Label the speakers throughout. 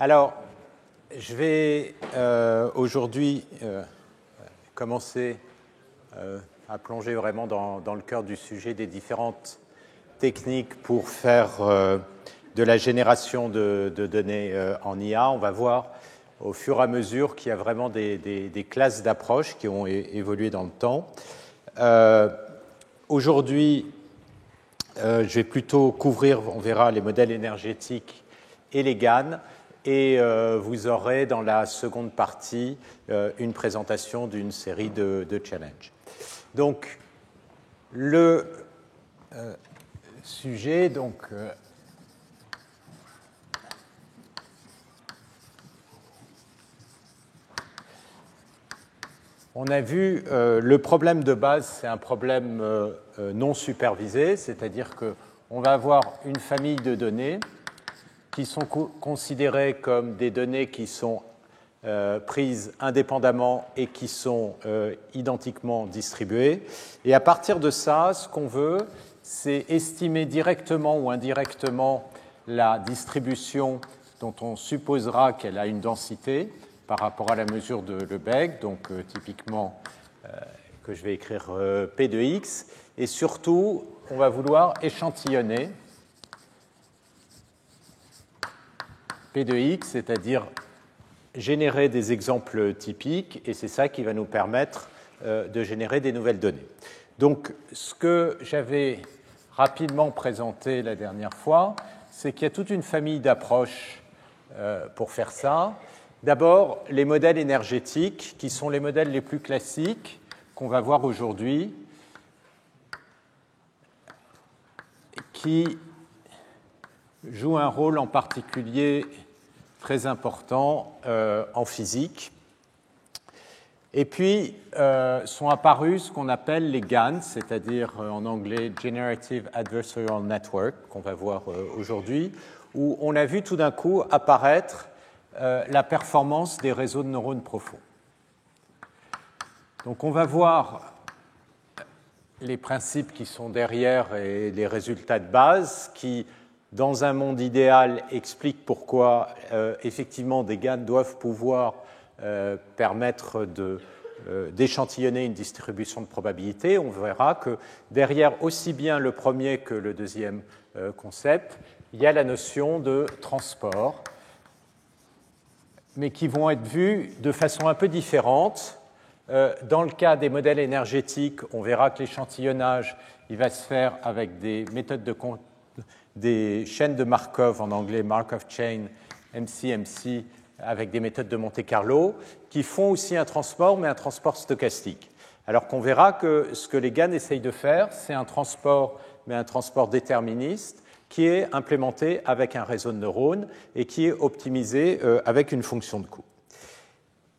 Speaker 1: Alors, je vais aujourd'hui commencer à plonger vraiment dans le cœur du sujet des différentes techniques pour faire de la génération de données en IA. On va voir au fur et à mesure qu'il y a vraiment des classes d'approches qui ont évolué dans le temps. Aujourd'hui, je vais plutôt couvrir, on verra, les modèles énergétiques et les GAN, et vous aurez dans la seconde partie une présentation d'une série de challenges. Donc, le sujet, on a vu, le problème de base, c'est un problème non supervisé, c'est-à-dire qu'on va avoir une famille de données qui sont considérées comme des données qui sont prises indépendamment et qui sont identiquement distribuées. Et à partir de ça, ce qu'on veut, c'est estimer directement ou indirectement la distribution dont on supposera qu'elle a une densité par rapport à la mesure de Lebesgue, donc typiquement que je vais écrire P de x, et surtout, on va vouloir échantillonner P de x, c'est-à-dire générer des exemples typiques, et c'est ça qui va nous permettre de générer des nouvelles données. Donc, ce que j'avais rapidement présenté la dernière fois, c'est qu'il y a toute une famille d'approches pour faire ça. D'abord, les modèles énergétiques, qui sont les modèles les plus classiques qu'on va voir aujourd'hui, qui jouent un rôle en particulier très important en physique. Et puis, sont apparus ce qu'on appelle les GAN, c'est-à-dire en anglais Generative Adversarial Network, qu'on va voir aujourd'hui, où on a vu tout d'un coup apparaître la performance des réseaux de neurones profonds. Donc on va voir les principes qui sont derrière et les résultats de base qui, dans un monde idéal, expliquent pourquoi effectivement des GAN doivent pouvoir permettre d'échantillonner une distribution de probabilité. On verra que derrière aussi bien le premier que le deuxième concept, il y a la notion de transport, mais qui vont être vus de façon un peu différente. Dans le cas des modèles énergétiques, on verra que l'échantillonnage il va se faire avec des méthodes des chaînes de Markov, en anglais Markov Chain, MCMC, avec des méthodes de Monte-Carlo, qui font aussi un transport, mais un transport stochastique. Alors qu'on verra que ce que les GAN essayent de faire, c'est un transport, mais un transport déterministe, qui est implémenté avec un réseau de neurones et qui est optimisé avec une fonction de coût.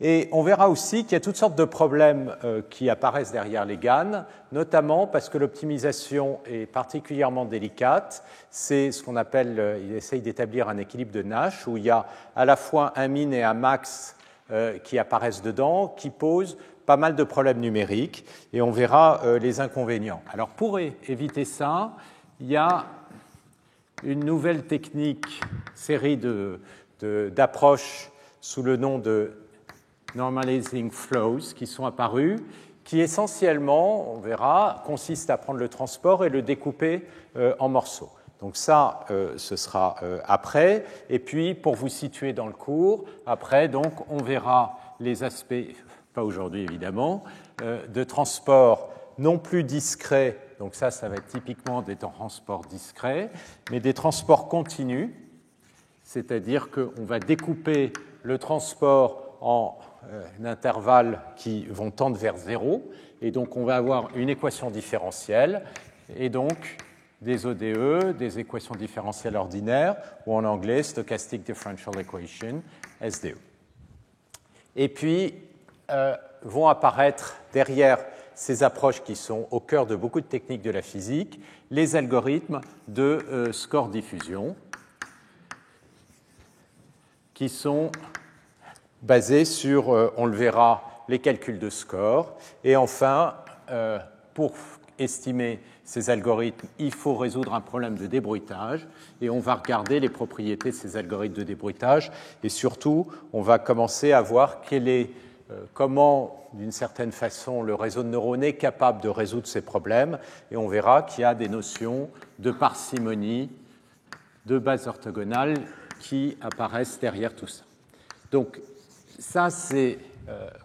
Speaker 1: Et on verra aussi qu'il y a toutes sortes de problèmes qui apparaissent derrière les GAN, notamment parce que l'optimisation est particulièrement délicate. C'est ce qu'on appelle, il essaye d'établir un équilibre de Nash, où il y a à la fois un min et un max qui apparaissent dedans, qui posent pas mal de problèmes numériques, et on verra les inconvénients. Alors pour éviter ça, il y a une nouvelle technique, série d'approches sous le nom de Normalizing Flows qui sont apparus, qui essentiellement, on verra, consistent à prendre le transport et le découper en morceaux. Donc ça, ce sera après. Et puis, pour vous situer dans le cours, après, donc, on verra les aspects, pas aujourd'hui évidemment, de transport non plus discrets. Donc ça va être typiquement des transports discrets, mais des transports continus, c'est-à-dire qu'on va découper le transport en intervalles qui vont tendre vers 0, et donc on va avoir une équation différentielle, et donc des ODE, des équations différentielles ordinaires, ou en anglais Stochastic Differential Equation, SDE. Et puis vont apparaître derrière ces approches qui sont au cœur de beaucoup de techniques de la physique, les algorithmes de score diffusion, qui sont basés sur, on le verra, les calculs de score, et enfin, pour estimer ces algorithmes, il faut résoudre un problème de débruitage, et on va regarder les propriétés de ces algorithmes de débruitage, et surtout, on va commencer à voir comment, d'une certaine façon, le réseau de neurones est capable de résoudre ces problèmes, et on verra qu'il y a des notions de parcimonie, de base orthogonale qui apparaissent derrière tout ça. Donc, ça, c'est,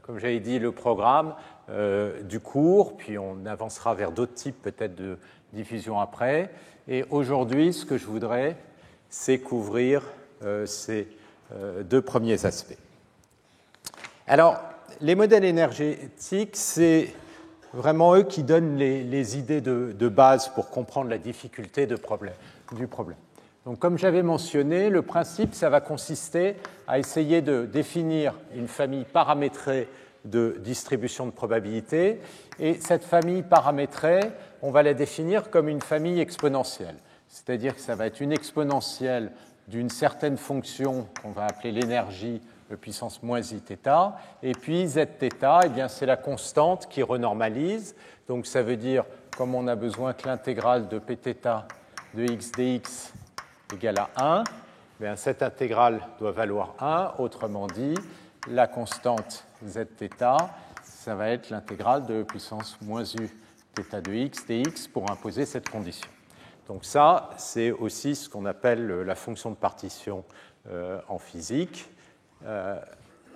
Speaker 1: comme j'avais dit, le programme du cours, puis on avancera vers d'autres types peut-être de diffusion après. Et aujourd'hui, ce que je voudrais, c'est couvrir ces deux premiers aspects. Alors, les modèles énergétiques, c'est vraiment eux qui donnent les idées de base pour comprendre la difficulté du problème. Donc, comme j'avais mentionné, le principe, ça va consister à essayer de définir une famille paramétrée de distribution de probabilité. Et cette famille paramétrée, on va la définir comme une famille exponentielle. C'est-à-dire que ça va être une exponentielle d'une certaine fonction qu'on va appeler l'énergie de puissance moins iθ. Et puis zθ, eh bien, c'est la constante qui renormalise. Donc, ça veut dire, comme on a besoin que l'intégrale de pθ de x dx égale à 1, bien, cette intégrale doit valoir 1. Autrement dit, la constante zθ, ça va être l'intégrale de puissance moins u θ de x dx pour imposer cette condition. Donc ça, c'est aussi ce qu'on appelle la fonction de partition en physique,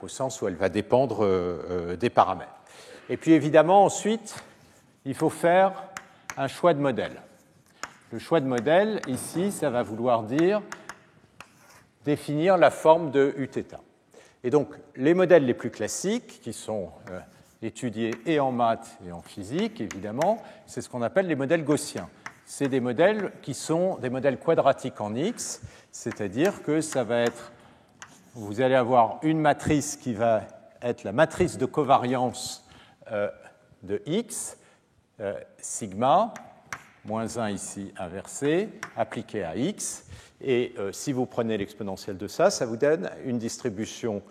Speaker 1: au sens où elle va dépendre des paramètres. Et puis évidemment, ensuite, il faut faire un choix de modèle. Le choix de modèle, ici, ça va vouloir dire définir la forme de Uθ. Et donc, les modèles les plus classiques, qui sont étudiés et en maths et en physique, évidemment, c'est ce qu'on appelle les modèles gaussiens. C'est des modèles qui sont des modèles quadratiques en X, c'est-à-dire que ça va être, vous allez avoir une matrice qui va être la matrice de covariance de X, sigma, moins 1 ici inversé, appliqué à x. Et si vous prenez l'exponentielle de ça, ça vous donne une distribution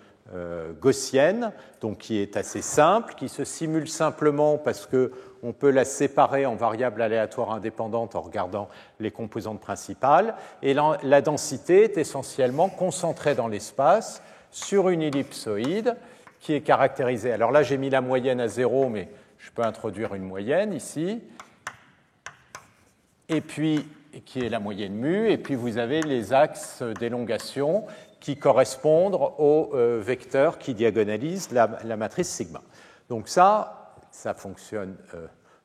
Speaker 1: gaussienne, donc qui est assez simple, qui se simule simplement parce qu'on peut la séparer en variables aléatoires indépendantes en regardant les composantes principales. Et la densité est essentiellement concentrée dans l'espace sur une ellipsoïde qui est caractérisée. Alors là, j'ai mis la moyenne à 0, mais je peux introduire une moyenne ici. Et puis, qui est la moyenne mu, et puis vous avez les axes d'élongation qui correspondent aux vecteurs qui diagonalisent la matrice sigma. Donc ça fonctionne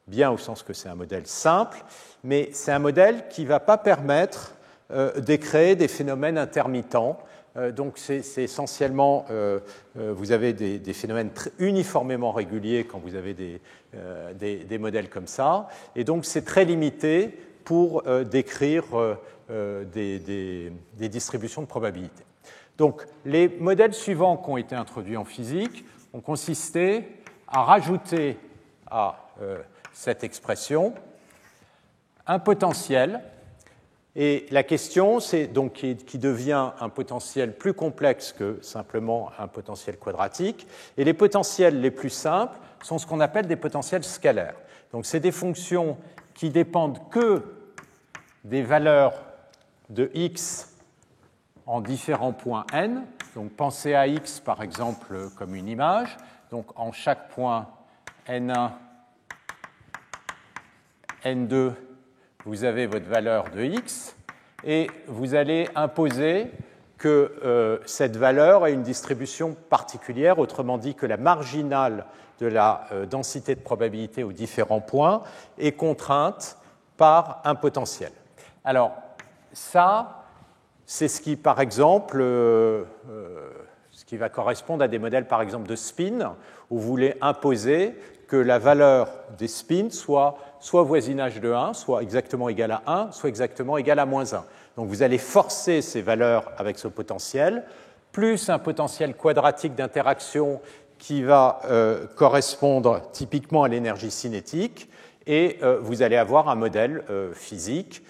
Speaker 1: bien au sens que c'est un modèle simple, mais c'est un modèle qui ne va pas permettre de créer des phénomènes intermittents. Donc c'est essentiellement, vous avez des phénomènes uniformément réguliers quand vous avez des modèles comme ça, et donc c'est très limité pour décrire des distributions de probabilité. Donc, les modèles suivants qui ont été introduits en physique ont consisté à rajouter à cette expression un potentiel, et la question, c'est donc qui devient un potentiel plus complexe que simplement un potentiel quadratique, et les potentiels les plus simples sont ce qu'on appelle des potentiels scalaires. Donc, c'est des fonctions qui dépendent que des valeurs de x en différents points n. Donc pensez à x par exemple comme une image. Donc en chaque point n1, n2, vous avez votre valeur de x et vous allez imposer que cette valeur ait une distribution particulière, autrement dit que la marginale de la densité de probabilité aux différents points est contrainte par un potentiel. Alors, ça, c'est ce qui, par exemple, ce qui va correspondre à des modèles, par exemple, de spin, où vous voulez imposer que la valeur des spins soit voisinage de 1, soit exactement égale à 1, soit exactement égale à moins 1. Donc, vous allez forcer ces valeurs avec ce potentiel, plus un potentiel quadratique d'interaction qui va correspondre typiquement à l'énergie cinétique, et vous allez avoir un modèle physique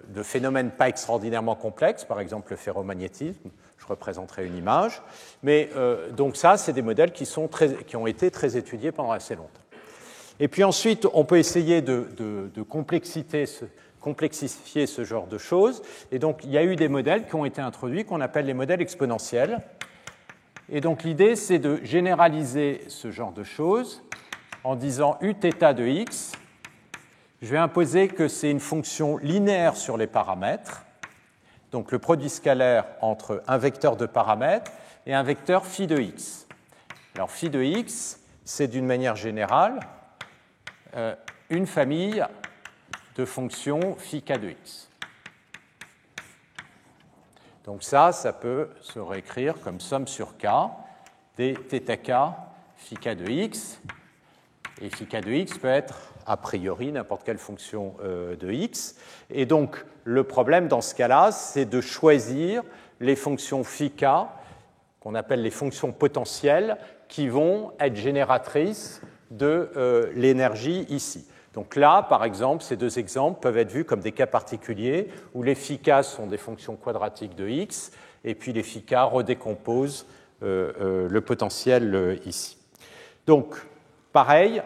Speaker 1: de phénomènes pas extraordinairement complexes, par exemple le ferromagnétisme, je représenterai une image, mais donc ça, c'est des modèles qui ont été très étudiés pendant assez longtemps. Et puis ensuite, on peut essayer de complexifier ce genre de choses. Et donc, il y a eu des modèles qui ont été introduits qu'on appelle les modèles exponentiels. Et donc, l'idée, c'est de généraliser ce genre de choses en disant uθ de x. Je vais imposer que c'est une fonction linéaire sur les paramètres, donc le produit scalaire entre un vecteur de paramètres et un vecteur phi de x. Alors, phi de x, c'est d'une manière générale une famille de fonctions phi k de x. Donc ça peut se réécrire comme somme sur k des θk phi k de x. Et phi k de x peut être a priori n'importe quelle fonction de x. Et donc le problème dans ce cas-là, c'est de choisir les fonctions phi k, qu'on appelle les fonctions potentielles, qui vont être génératrices de l'énergie ici. Donc là, par exemple, ces deux exemples peuvent être vus comme des cas particuliers où les phi k sont des fonctions quadratiques de x, et puis les phi k redécomposent le potentiel ici. Donc, pareil,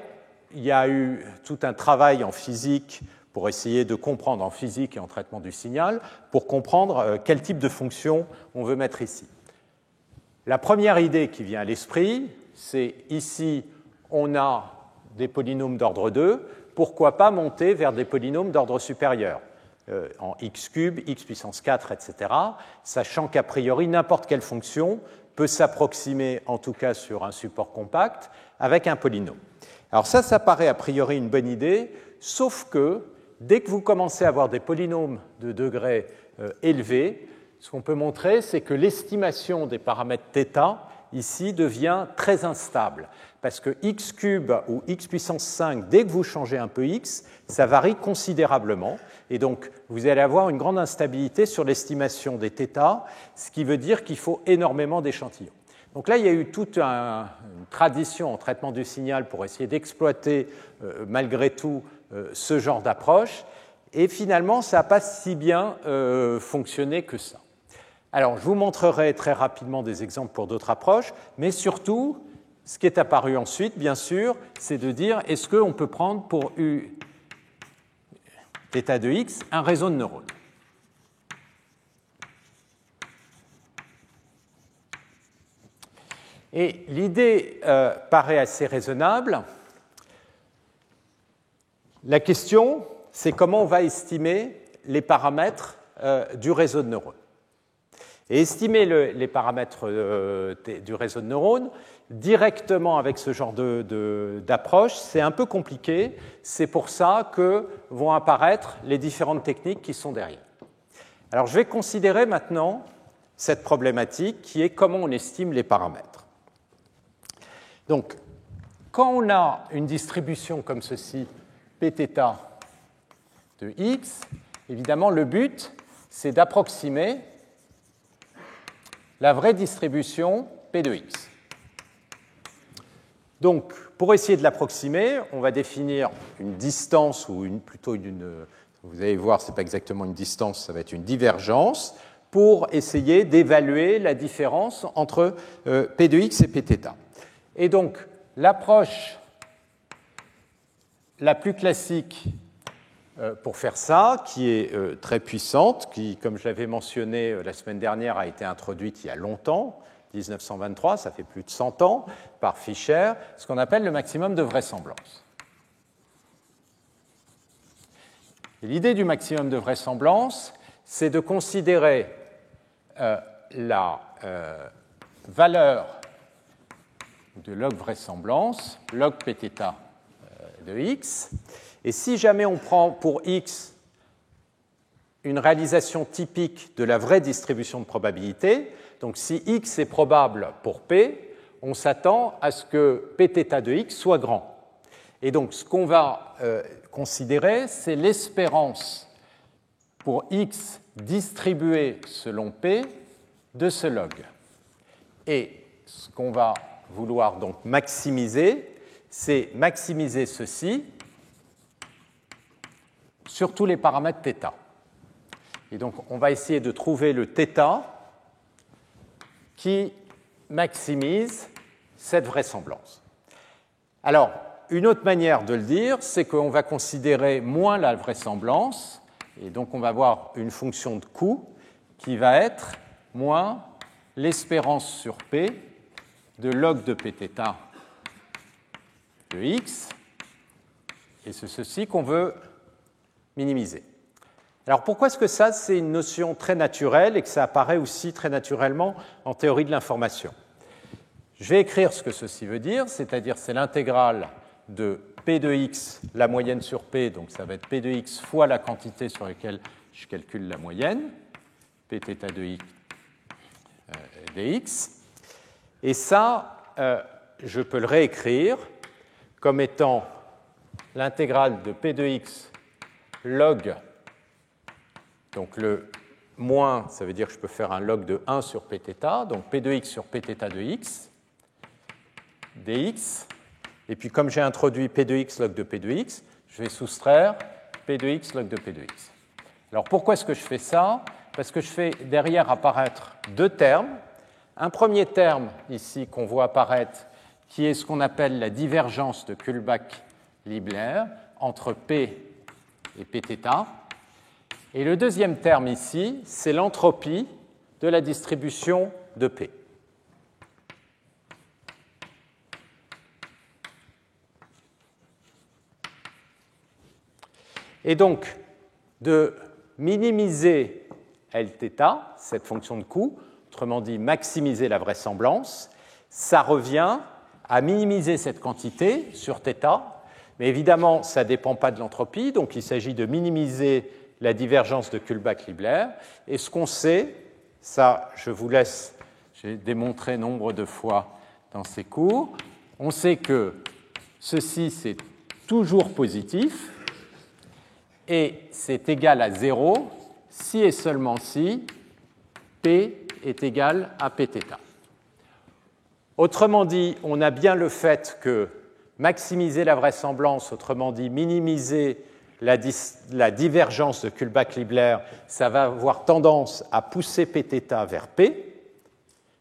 Speaker 1: il y a eu tout un travail en physique pour essayer de comprendre, en physique et en traitement du signal, pour comprendre quel type de fonction on veut mettre ici. La première idée qui vient à l'esprit, c'est ici, on a des polynômes d'ordre 2, pourquoi pas monter vers des polynômes d'ordre supérieur, en x cube, x puissance 4, etc., sachant qu'a priori, n'importe quelle fonction peut s'approximer, en tout cas sur un support compact, avec un polynôme. Alors ça paraît a priori une bonne idée, sauf que dès que vous commencez à avoir des polynômes de degré élevé, ce qu'on peut montrer, c'est que l'estimation des paramètres θ, ici, devient très instable, parce que x cube ou x puissance 5, dès que vous changez un peu x, ça varie considérablement, et donc vous allez avoir une grande instabilité sur l'estimation des θ, ce qui veut dire qu'il faut énormément d'échantillons. Donc là, il y a eu toute une tradition en traitement du signal pour essayer d'exploiter malgré tout ce genre d'approche, et finalement, ça n'a pas si bien fonctionné que ça. Alors, je vous montrerai très rapidement des exemples pour d'autres approches, mais surtout, ce qui est apparu ensuite, bien sûr, c'est de dire est-ce qu'on peut prendre pour u θ de x un réseau de neurones. Et l'idée paraît assez raisonnable. La question, c'est comment on va estimer les paramètres du réseau de neurones. Et estimer les paramètres du réseau de neurones directement avec ce genre d'approche, c'est un peu compliqué. C'est pour ça que vont apparaître les différentes techniques qui sont derrière. Alors, je vais considérer maintenant cette problématique qui est comment on estime les paramètres. Donc, quand on a une distribution comme ceci, pθ de x, évidemment, le but, c'est d'approximer la vraie distribution P de x. Donc, pour essayer de l'approximer, on va définir une distance, ou vous allez voir, ce n'est pas exactement une distance, ça va être une divergence, pour essayer d'évaluer la différence entre P de x et Pθ. Et donc, l'approche la plus classique pour faire ça, qui est très puissante, qui, comme je l'avais mentionné la semaine dernière, a été introduite il y a longtemps, 1923, ça fait plus de 100 ans, par Fisher, ce qu'on appelle le maximum de vraisemblance. L'idée du maximum de vraisemblance, c'est de considérer la valeur de log vraisemblance, log Pθ de x, et si jamais on prend pour x une réalisation typique de la vraie distribution de probabilité, donc si x est probable pour p, on s'attend à ce que Pθ de x soit grand. Et donc ce qu'on va considérer, c'est l'espérance pour x distribuée selon p de ce log. Et ce qu'on va vouloir donc maximiser, c'est maximiser ceci sur tous les paramètres θ. Et donc, on va essayer de trouver le θ qui maximise cette vraisemblance. Alors, une autre manière de le dire, c'est qu'on va considérer moins la vraisemblance, et donc on va avoir une fonction de coût qui va être moins l'espérance sur P de log de Pθ de x, et c'est ceci qu'on veut minimiser. Alors pourquoi est-ce que ça, c'est une notion très naturelle et que ça apparaît aussi très naturellement en théorie de l'information? Je vais écrire ce que ceci veut dire, c'est-à-dire c'est l'intégrale de P de x, la moyenne sur P, donc ça va être P de x fois la quantité sur laquelle je calcule la moyenne, Pθ de x dx. Et ça, je peux le réécrire comme étant l'intégrale de P de x log, donc le moins, ça veut dire que je peux faire un log de 1 sur Pθ, donc P de x sur Pθ de x, dx, et puis comme j'ai introduit P de x log de P de x, je vais soustraire P de x log de P de x. Alors pourquoi est-ce que je fais ça? Parce que je fais derrière apparaître deux termes. Un premier terme ici qu'on voit apparaître qui est ce qu'on appelle la divergence de Kullback-Leibler entre P et Pθ. Et le deuxième terme ici, c'est l'entropie de la distribution de P. Et donc, de minimiser Lθ, cette fonction de coût, autrement dit maximiser la vraisemblance, ça revient à minimiser cette quantité sur θ, mais évidemment, ça ne dépend pas de l'entropie, donc il s'agit de minimiser la divergence de Kullback-Leibler. Et ce qu'on sait, ça, je vous laisse, j'ai démontré nombre de fois dans ces cours, on sait que ceci, c'est toujours positif, et c'est égal à 0 si et seulement si P est égal à Pθ. Autrement dit, on a bien le fait que maximiser la vraisemblance, autrement dit minimiser la divergence de Kullback-Leibler, ça va avoir tendance à pousser Pθ vers P,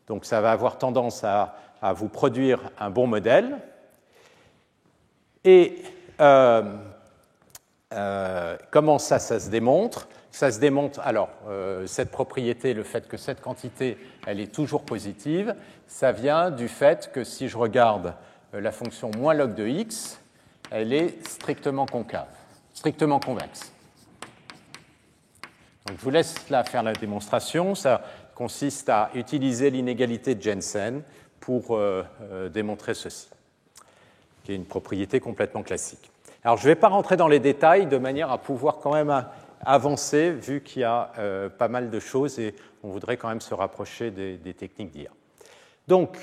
Speaker 1: donc ça va avoir tendance à vous produire un bon modèle. Et comment ça se démontre? Ça se démontre, alors, cette propriété, le fait que cette quantité, elle est toujours positive, ça vient du fait que si je regarde la fonction moins log de x, elle est strictement concave, strictement convexe. Donc, je vous laisse là faire la démonstration. Ça consiste à utiliser l'inégalité de Jensen pour démontrer ceci, qui est une propriété complètement classique. Alors, je ne vais pas rentrer dans les détails de manière à pouvoir quand même avancer, vu qu'il y a pas mal de choses et on voudrait quand même se rapprocher des techniques d'IA. Donc,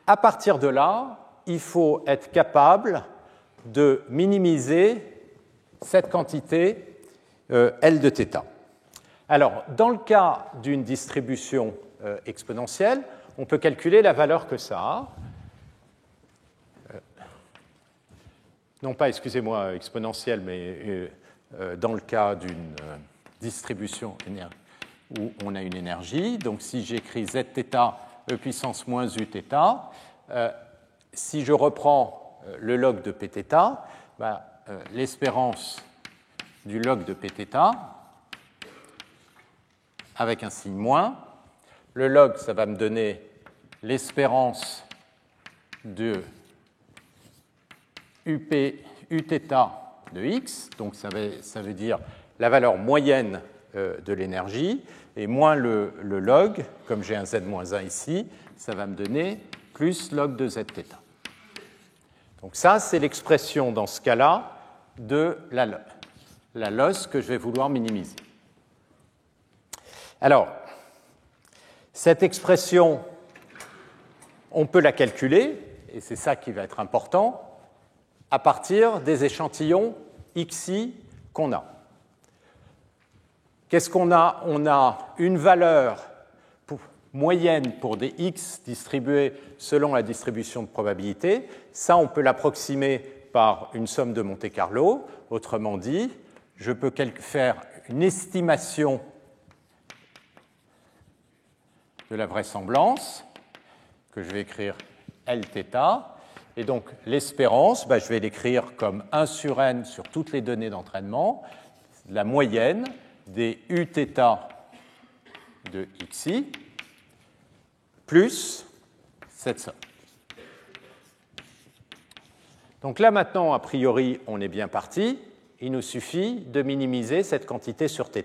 Speaker 1: à partir de là, il faut être capable de minimiser cette quantité L de θ. Alors, dans le cas d'une distribution exponentielle, on peut calculer la valeur que ça a. Non pas, excusez-moi, exponentielle, mais dans le cas d'une distribution où on a une énergie. Donc si j'écris zθ e puissance moins uθ, si je reprends le log de Pθ, l'espérance du log de Pθ avec un signe moins, le log, ça va me donner l'espérance de uθ de x, donc ça veut dire la valeur moyenne de l'énergie, et moins le log, comme j'ai un z-1 ici, ça va me donner plus log de zθ. Donc ça, c'est l'expression dans ce cas-là de la loss que je vais vouloir minimiser. Alors, cette expression, on peut la calculer, et c'est ça qui va être important, à partir des échantillons xi qu'on a. Qu'est-ce qu'on a? On a une valeur moyenne pour des x distribués selon la distribution de probabilité. Ça, on peut l'approximer par une somme de Monte-Carlo. Autrement dit, je peux faire une estimation de la vraisemblance, que je vais écrire Lθ, Et donc l'espérance, je vais l'écrire comme 1 sur n sur toutes les données d'entraînement, la moyenne des Uθ de xi plus cette somme. Donc là maintenant, a priori, on est bien parti. Il nous suffit de minimiser cette quantité sur θ.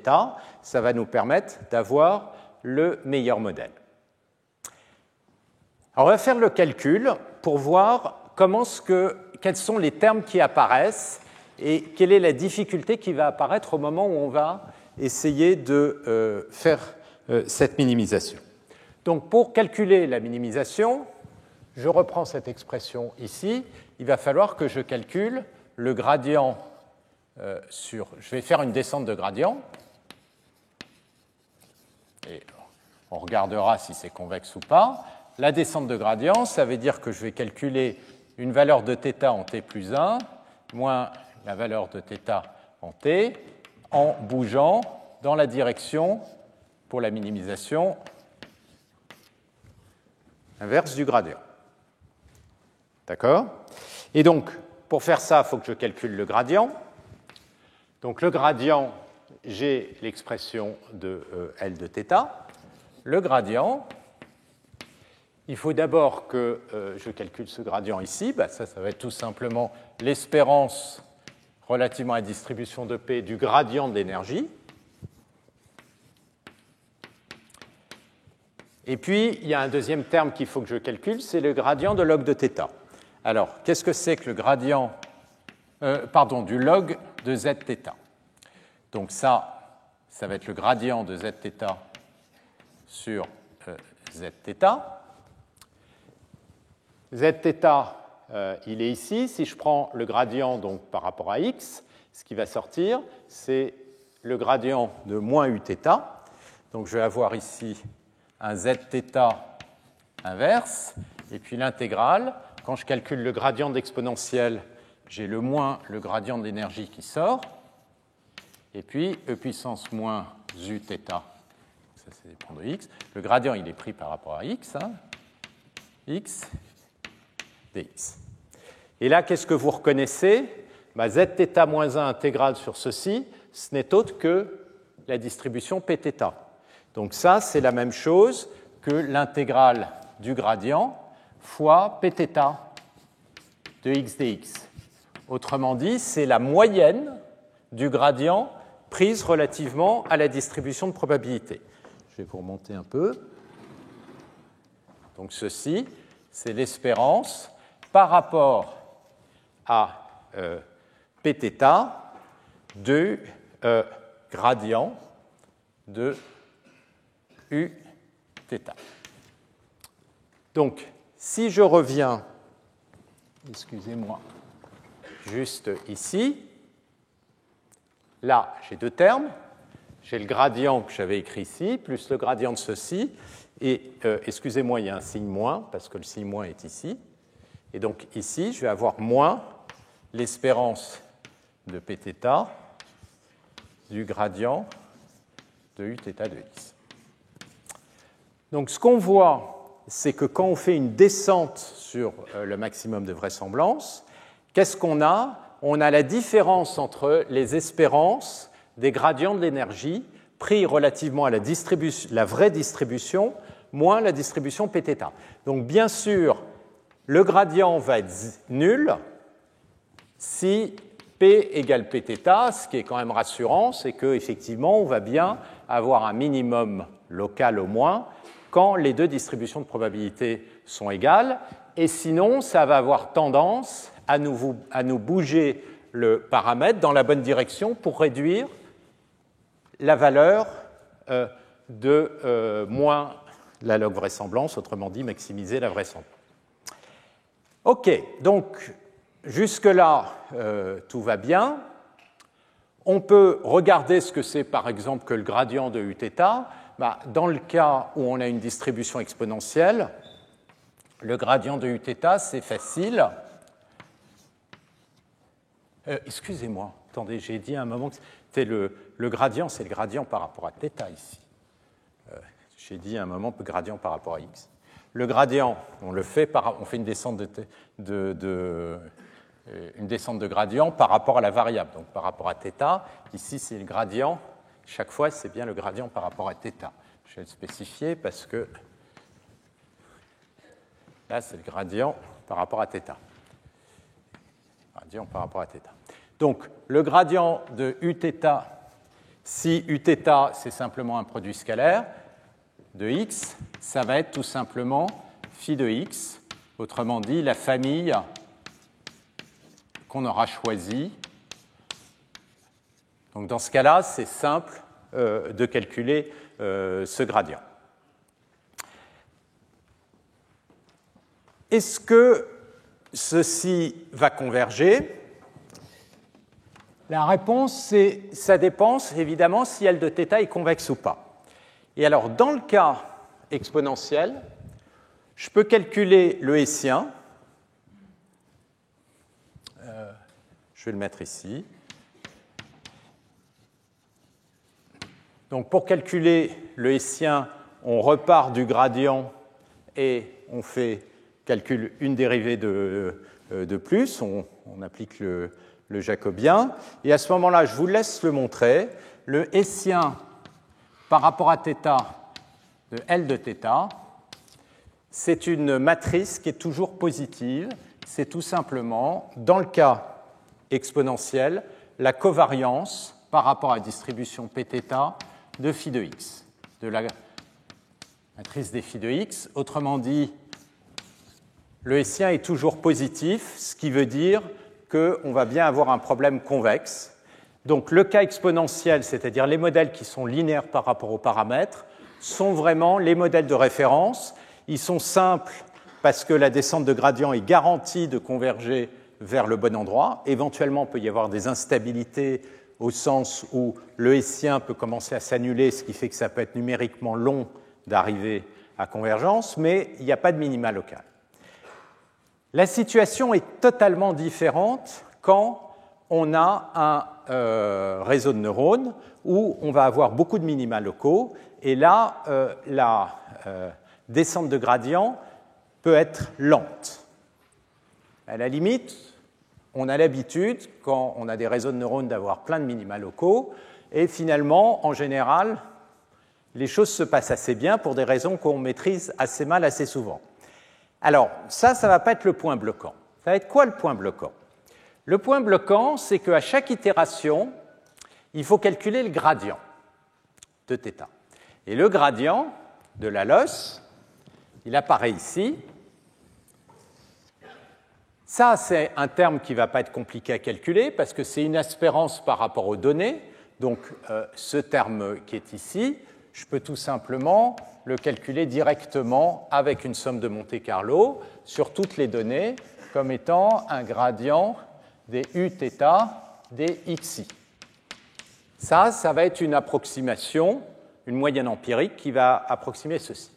Speaker 1: Ça va nous permettre d'avoir le meilleur modèle. Alors on va faire le calcul pour voir quels sont les termes qui apparaissent et quelle est la difficulté qui va apparaître au moment où on va essayer de faire cette minimisation. Donc pour calculer la minimisation, je reprends cette expression ici. Il va falloir que je calcule le gradient je vais faire une descente de gradient. Et on regardera si c'est convexe ou pas. La descente de gradient, ça veut dire que je vais calculer une valeur de θ en t plus 1 moins la valeur de θ en t en bougeant dans la direction, pour la minimisation, inverse du gradient. D'accord? Et donc, pour faire ça, il faut que je calcule le gradient. Donc le gradient, j'ai l'expression de L de θ. Le gradient, il faut d'abord que je calcule ce gradient ici. Ça va être tout simplement l'espérance relativement à la distribution de P du gradient de l'énergie. Et puis, il y a un deuxième terme qu'il faut que je calcule, c'est le gradient de log de θ. Alors, qu'est-ce que c'est que le gradient du log de zθ? Donc ça va être le gradient de zθ sur zθ. Zθ, il est ici. Si je prends le gradient donc, par rapport à x, ce qui va sortir, c'est le gradient de moins uθ. Donc je vais avoir ici un zθ inverse, et puis l'intégrale. Quand je calcule le gradient d'exponentielle, j'ai le moins le gradient de l'énergie qui sort, et puis e puissance moins uθ, ça dépend de x. Le gradient, il est pris par rapport à x, x dx. Et là, qu'est-ce que vous reconnaissez? Zθ moins 1 intégrale sur ceci, ce n'est autre que la distribution pθ. Donc ça, c'est la même chose que l'intégrale du gradient fois pθ de x dx. Autrement dit, c'est la moyenne du gradient prise relativement à la distribution de probabilité. Je vais vous remonter un peu. Donc ceci, c'est l'espérance par rapport à pθ de gradient de uθ. Donc, si je reviens, excusez-moi, juste ici, là, j'ai deux termes. J'ai le gradient que j'avais écrit ici, plus le gradient de ceci. Et, excusez-moi, il y a un signe moins, parce que le signe moins est ici. Et donc, ici, je vais avoir moins l'espérance de pθ du gradient de uθ de x. Donc, ce qu'on voit, c'est que quand on fait une descente sur le maximum de vraisemblance, qu'est-ce qu'on a? On a la différence entre les espérances des gradients de l'énergie pris relativement à la vraie distribution moins la distribution pθ. Donc, bien sûr, le gradient va être nul si P égale pθ, ce qui est quand même rassurant, c'est qu'effectivement, on va bien avoir un minimum local au moins quand les deux distributions de probabilité sont égales, et sinon, ça va avoir tendance à nous bouger le paramètre dans la bonne direction pour réduire la valeur de moins la log vraisemblance, autrement dit, maximiser la vraisemblance. OK, donc jusque-là, tout va bien. On peut regarder ce que c'est, par exemple, que le gradient de uθ. Dans le cas où on a une distribution exponentielle, le gradient de uθ, c'est facile. Excusez-moi, attendez, j'ai dit à un moment que c'était le gradient, c'est le gradient par rapport à θ ici. J'ai dit à un moment le gradient par rapport à x. le gradient, on fait une descente une descente de gradient par rapport à la variable, donc par rapport à θ. Ici, c'est le gradient. Chaque fois, c'est bien le gradient par rapport à θ. Je vais le spécifier parce que là, c'est le gradient par rapport à θ. Gradient par rapport à θ. Donc, le gradient de Uθ, si Uθ, c'est simplement un produit scalaire de x, ça va être tout simplement phi de x, autrement dit, la famille qu'on aura choisie. Donc, dans ce cas-là, c'est simple de calculer ce gradient. Est-ce que ceci va converger? La réponse, c'est ça dépend évidemment si L de θ est convexe ou pas. Et alors, dans le cas exponentiel, je peux calculer le hessien. Je vais le mettre ici. Donc, pour calculer le hessien, on repart du gradient et on calcule une dérivée de plus. On applique le jacobien. Et à ce moment-là, je vous laisse le montrer. Le hessien par rapport à θ de L de θ, c'est une matrice qui est toujours positive. C'est tout simplement, dans le cas exponentielle, la covariance par rapport à la distribution Pθ de phi de x, de la matrice des phi de x. Autrement dit, le hessien est toujours positif, ce qui veut dire qu'on va bien avoir un problème convexe. Donc le cas exponentiel, c'est-à-dire les modèles qui sont linéaires par rapport aux paramètres, sont vraiment les modèles de référence. Ils sont simples parce que la descente de gradient est garantie de converger vers le bon endroit. Éventuellement, il peut y avoir des instabilités au sens où le hessien peut commencer à s'annuler, ce qui fait que ça peut être numériquement long d'arriver à convergence, mais il n'y a pas de minima local. La situation est totalement différente quand on a un réseau de neurones où on va avoir beaucoup de minima locaux, et là, la descente de gradient peut être lente. À la limite, on a l'habitude, quand on a des réseaux de neurones, d'avoir plein de minima locaux, et finalement, en général, les choses se passent assez bien pour des raisons qu'on maîtrise assez mal assez souvent. Alors, ça ne va pas être le point bloquant. Ça va être quoi le point bloquant? Le point bloquant, c'est qu'à chaque itération, il faut calculer le gradient de θ. Et le gradient de la loss, il apparaît ici. Ça, c'est un terme qui ne va pas être compliqué à calculer parce que c'est une espérance par rapport aux données. Donc, ce terme qui est ici, je peux tout simplement le calculer directement avec une somme de Monte-Carlo sur toutes les données comme étant un gradient des Uθ des xi. Ça va être une approximation, une moyenne empirique qui va approximer ceci.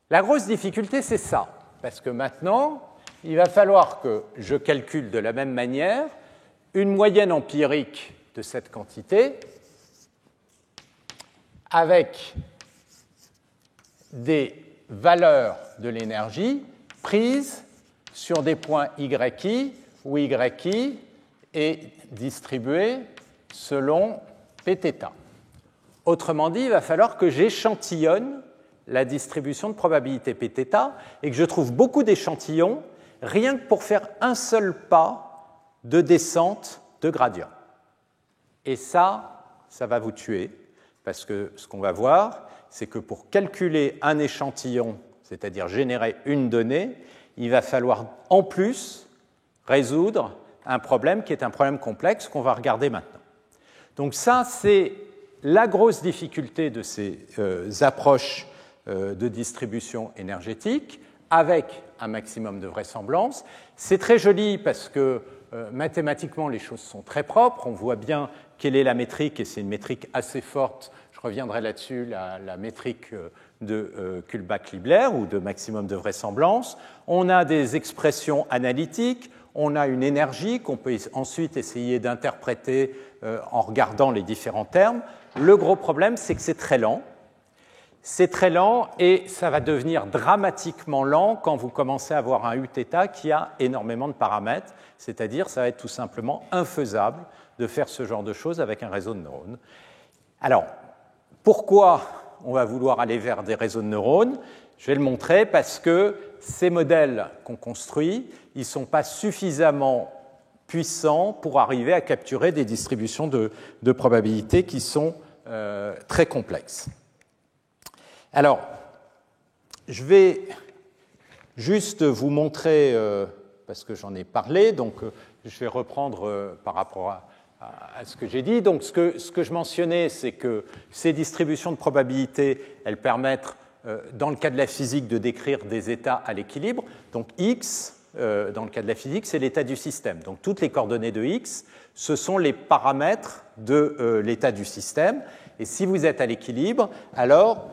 Speaker 1: La grosse difficulté, c'est ça, parce que maintenant, il va falloir que je calcule de la même manière une moyenne empirique de cette quantité avec des valeurs de l'énergie prises sur des points yi où yi est distribué selon Pθ. Autrement dit, il va falloir que j'échantillonne la distribution de probabilité Pθ et que je trouve beaucoup d'échantillons rien que pour faire un seul pas de descente de gradient. Et ça va vous tuer, parce que ce qu'on va voir, c'est que pour calculer un échantillon, c'est-à-dire générer une donnée, il va falloir en plus résoudre un problème qui est un problème complexe qu'on va regarder maintenant. Donc ça, c'est la grosse difficulté de ces approches de distribution énergétique, avec un maximum de vraisemblance. C'est très joli parce que mathématiquement, les choses sont très propres. On voit bien quelle est la métrique, et c'est une métrique assez forte. Je reviendrai là-dessus, la métrique de Kullback-Leibler, ou de maximum de vraisemblance. On a des expressions analytiques, on a une énergie qu'on peut ensuite essayer d'interpréter en regardant les différents termes. Le gros problème, c'est que c'est très lent. C'est très lent et ça va devenir dramatiquement lent quand vous commencez à avoir un Uθ qui a énormément de paramètres, c'est-à-dire ça va être tout simplement infaisable de faire ce genre de choses avec un réseau de neurones. Alors, pourquoi on va vouloir aller vers des réseaux de neurones? Je vais le montrer parce que ces modèles qu'on construit, ils ne sont pas suffisamment puissants pour arriver à capturer des distributions de probabilité qui sont très complexes. Alors, je vais juste vous montrer, parce que j'en ai parlé, donc je vais reprendre par rapport à ce que j'ai dit. Donc, ce que je mentionnais, c'est que ces distributions de probabilité, elles permettent, dans le cas de la physique, de décrire des états à l'équilibre. Donc, X, dans le cas de la physique, c'est l'état du système. Donc, toutes les coordonnées de X, ce sont les paramètres de l'état du système. Et si vous êtes à l'équilibre, alors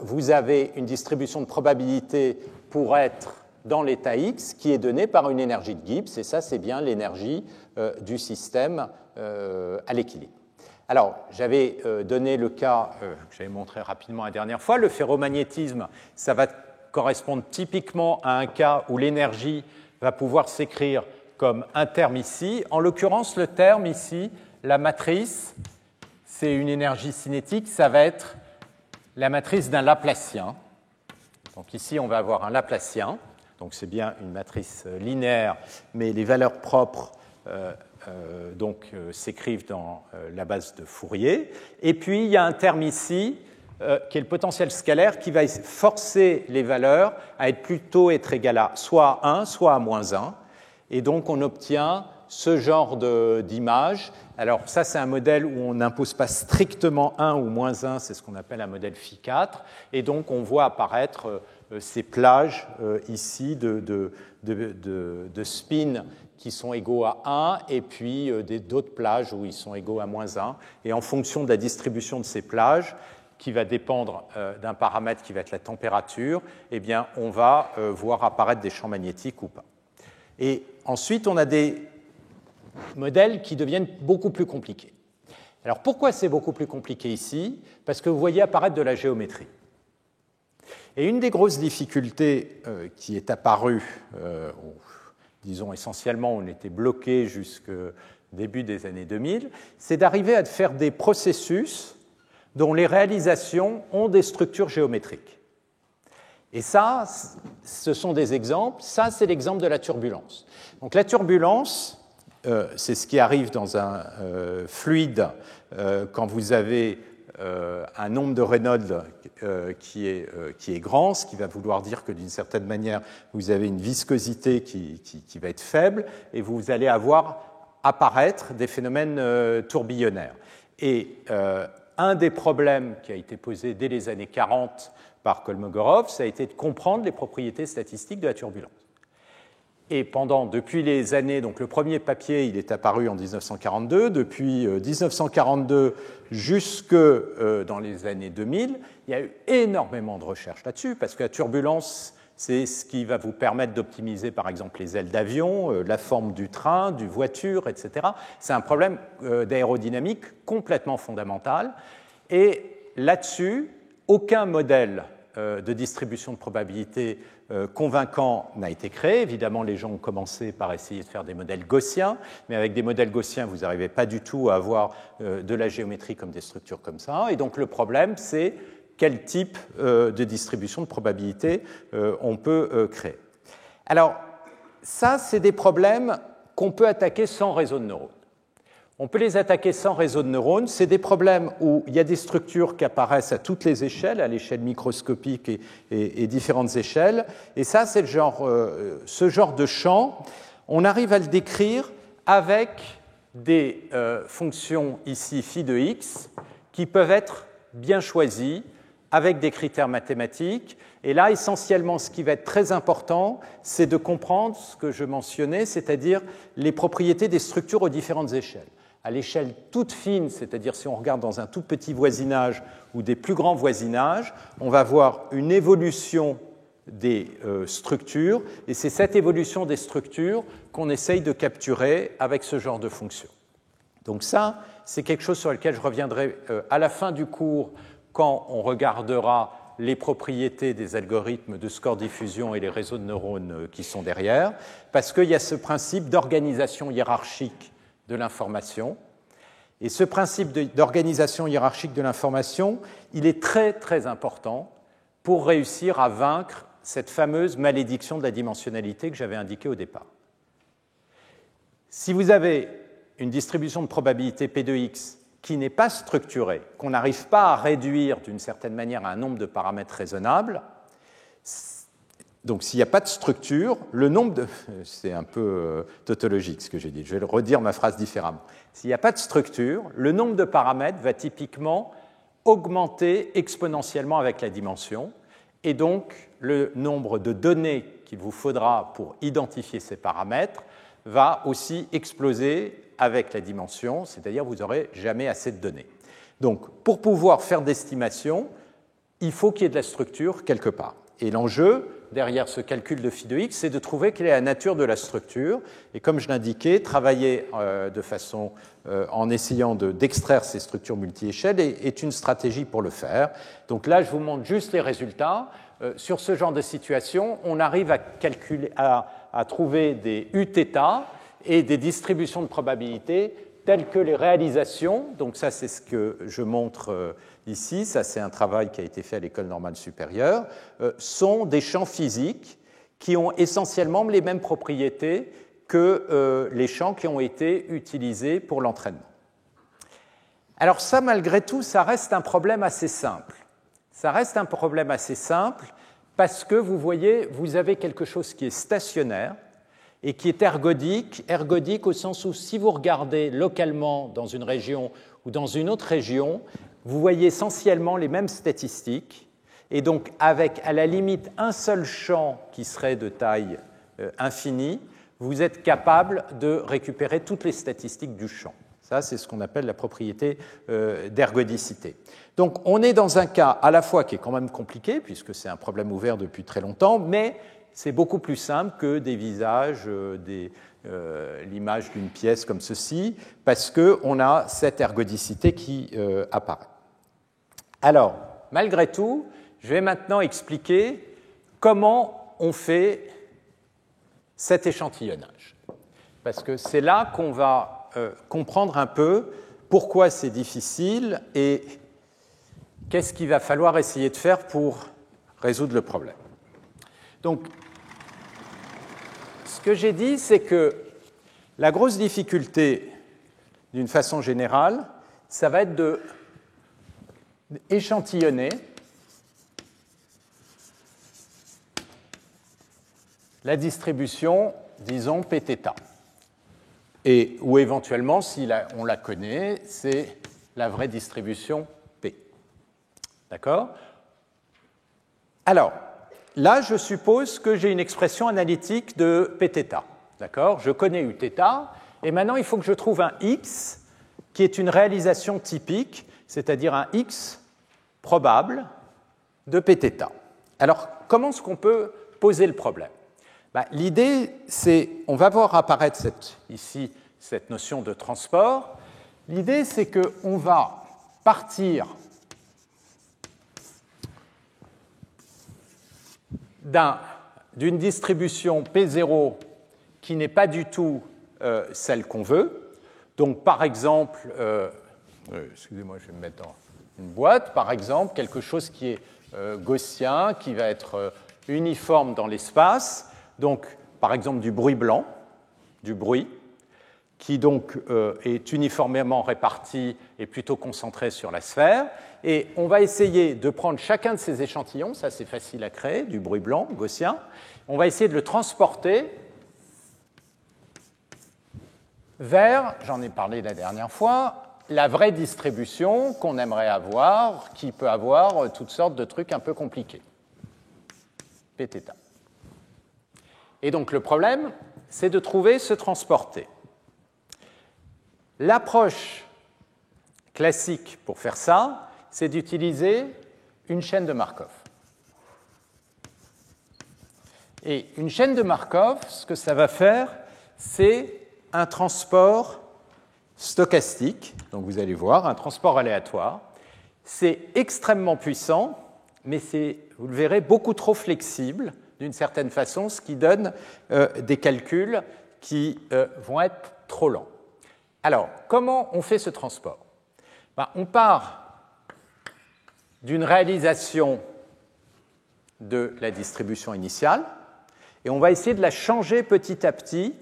Speaker 1: vous avez une distribution de probabilité pour être dans l'état X qui est donnée par une énergie de Gibbs, et ça, c'est bien l'énergie du système à l'équilibre. Alors, j'avais donné le cas que j'avais montré rapidement la dernière fois. Le ferromagnétisme, ça va correspondre typiquement à un cas où l'énergie va pouvoir s'écrire comme un terme ici. En l'occurrence, le terme ici, la matrice, c'est une énergie cinétique, ça va être la matrice d'un Laplacien. Donc ici, on va avoir un Laplacien. Donc c'est bien une matrice linéaire, mais les valeurs propres s'écrivent dans la base de Fourier. Et puis, il y a un terme ici, qui est le potentiel scalaire, qui va forcer les valeurs à plutôt être égales à soit à 1, soit à moins 1. Et donc, on obtient ce genre d'image. Alors, ça, c'est un modèle où on n'impose pas strictement 1 ou moins 1, c'est ce qu'on appelle un modèle Φ4. Et donc, on voit apparaître ces plages ici de spin qui sont égaux à 1, et puis d'autres plages où ils sont égaux à moins 1. Et en fonction de la distribution de ces plages, qui va dépendre d'un paramètre qui va être la température, eh bien, on va voir apparaître des champs magnétiques ou pas. Et ensuite, on a des modèles qui deviennent beaucoup plus compliqués. Alors, pourquoi c'est beaucoup plus compliqué ici? Parce que vous voyez apparaître de la géométrie. Et une des grosses difficultés qui est apparue, disons essentiellement, on était bloqué jusqu'au début des années 2000, c'est d'arriver à faire des processus dont les réalisations ont des structures géométriques. Et ça, ce sont des exemples. Ça, c'est l'exemple de la turbulence. Donc la turbulence, c'est ce qui arrive dans un fluide quand vous avez un nombre de Reynolds qui est grand, ce qui va vouloir dire que d'une certaine manière, vous avez une viscosité qui va être faible, et vous allez avoir apparaître des phénomènes tourbillonnaires. Et un des problèmes qui a été posé dès les années 40 par Kolmogorov, ça a été de comprendre les propriétés statistiques de la turbulence. Et depuis les années, donc le premier papier, il est apparu en 1942, depuis 1942 jusque dans les années 2000, il y a eu énormément de recherches là-dessus, parce que la turbulence, c'est ce qui va vous permettre d'optimiser, par exemple, les ailes d'avion, la forme du train, du voiture, etc. C'est un problème d'aérodynamique complètement fondamental. Et là-dessus, aucun modèle de distribution de probabilité convaincant n'a été créé. Évidemment, les gens ont commencé par essayer de faire des modèles gaussiens, mais avec des modèles gaussiens, vous n'arrivez pas du tout à avoir de la géométrie comme des structures comme ça. Et donc, le problème, c'est quel type de distribution de probabilité on peut créer. Alors, ça, c'est des problèmes qu'on peut attaquer sans réseau de neurones. On peut les attaquer sans réseau de neurones. C'est des problèmes où il y a des structures qui apparaissent à toutes les échelles, à l'échelle microscopique et différentes échelles. Et ça, c'est ce genre de champ. On arrive à le décrire avec des fonctions ici phi de x qui peuvent être bien choisies avec des critères mathématiques. Et là, essentiellement, ce qui va être très important, c'est de comprendre ce que je mentionnais, c'est-à-dire les propriétés des structures aux différentes échelles. À l'échelle toute fine, c'est-à-dire si on regarde dans un tout petit voisinage ou des plus grands voisinages, on va voir une évolution des structures, et c'est cette évolution des structures qu'on essaye de capturer avec ce genre de fonction. Donc ça, c'est quelque chose sur lequel je reviendrai à la fin du cours quand on regardera les propriétés des algorithmes de score diffusion et les réseaux de neurones qui sont derrière, parce qu'il y a ce principe d'organisation hiérarchique de l'information. Et ce principe d'organisation hiérarchique de l'information, il est très très important pour réussir à vaincre cette fameuse malédiction de la dimensionnalité que j'avais indiquée au départ. Si vous avez une distribution de probabilité P de x qui n'est pas structurée, qu'on n'arrive pas à réduire d'une certaine manière à un nombre de paramètres raisonnable, donc s'il n'y a pas de structure, le nombre de... C'est un peu tautologique ce que j'ai dit, je vais redire ma phrase différemment. S'il n'y a pas de structure, le nombre de paramètres va typiquement augmenter exponentiellement avec la dimension, et donc le nombre de données qu'il vous faudra pour identifier ces paramètres va aussi exploser avec la dimension, c'est-à-dire vous n'aurez jamais assez de données. Donc pour pouvoir faire d'estimation, il faut qu'il y ait de la structure quelque part. Et l'enjeu derrière ce calcul de phi de x, c'est de trouver quelle est la nature de la structure. Et comme je l'indiquais, travailler de façon en essayant d'extraire ces structures multi-échelles est une stratégie pour le faire. Donc là, je vous montre juste les résultats. Sur ce genre de situation, on arrive à trouver des uθ et des distributions de probabilité telles que les réalisations. Donc ça, c'est ce que je montre ici, ça c'est un travail qui a été fait à l'École normale supérieure, sont des champs physiques qui ont essentiellement les mêmes propriétés que les champs qui ont été utilisés pour l'entraînement. Alors ça, malgré tout, ça reste un problème assez simple. Ça reste un problème assez simple parce que, vous voyez, vous avez quelque chose qui est stationnaire et qui est ergodique au sens où si vous regardez localement dans une région ou dans une autre région, vous voyez essentiellement les mêmes statistiques, et donc avec à la limite un seul champ qui serait de taille infinie, vous êtes capable de récupérer toutes les statistiques du champ. Ça, c'est ce qu'on appelle la propriété d'ergodicité. Donc on est dans un cas à la fois qui est quand même compliqué, puisque c'est un problème ouvert depuis très longtemps, mais c'est beaucoup plus simple que des visages, l'image d'une pièce comme ceci, parce qu'on a cette ergodicité qui apparaît. Alors, malgré tout, je vais maintenant expliquer comment on fait cet échantillonnage. Parce que c'est là qu'on va comprendre un peu pourquoi c'est difficile et qu'est-ce qu'il va falloir essayer de faire pour résoudre le problème. Donc, ce que j'ai dit, c'est que la grosse difficulté, d'une façon générale, ça va être d'échantillonner la distribution, disons, Pθ. Et, ou éventuellement, si on la connaît, c'est la vraie distribution P. D'accord ? Alors, là, je suppose que j'ai une expression analytique de Pθ. D'accord ? Je connais Uθ, et maintenant, il faut que je trouve un x qui est une réalisation typique, c'est-à-dire un x probable de Pθ. Alors, comment est-ce qu'on peut poser le problème ? L'idée, c'est, on va voir apparaître ici cette notion de transport. L'idée, c'est qu'on va partir d'une distribution P0 qui n'est pas du tout celle qu'on veut. Donc, par exemple, excusez-moi, je vais me mettre dans une boîte, par exemple, quelque chose qui est gaussien, qui va être uniforme dans l'espace, donc, par exemple, du bruit blanc, du bruit, qui donc est uniformément réparti et plutôt concentré sur la sphère. Et on va essayer de prendre chacun de ces échantillons, ça c'est facile à créer, du bruit blanc gaussien, on va essayer de le transporter vers, j'en ai parlé la dernière fois, la vraie distribution qu'on aimerait avoir, qui peut avoir toutes sortes de trucs un peu compliqués. Pθ. Et donc le problème, c'est de trouver ce transporté. L'approche classique pour faire ça, c'est d'utiliser une chaîne de Markov. Et une chaîne de Markov, ce que ça va faire, c'est un transport stochastique, donc vous allez voir, un transport aléatoire. C'est extrêmement puissant mais c'est, vous le verrez, beaucoup trop flexible d'une certaine façon, ce qui donne des calculs qui vont être trop lents. Alors, comment on fait ce transport? On part d'une réalisation de la distribution initiale et on va essayer de la changer petit à petit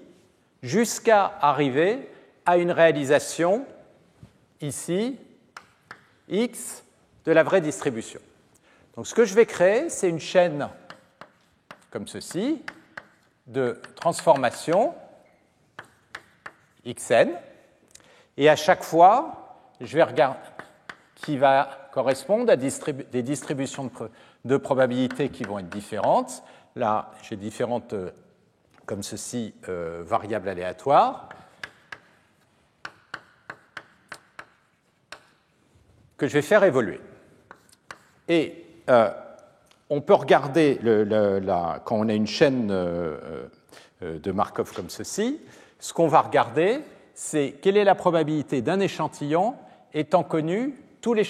Speaker 1: jusqu'à arriver à une réalisation ici, x, de la vraie distribution. Donc ce que je vais créer, c'est une chaîne comme ceci de transformation xn, et à chaque fois, je vais regarder qui va correspondre à des distributions de probabilités qui vont être différentes. Là, j'ai différentes, comme ceci, variables aléatoires, que je vais faire évoluer. Et on peut regarder, quand on a une chaîne de Markov comme ceci, ce qu'on va regarder, c'est quelle est la probabilité d'un échantillon étant connu tous les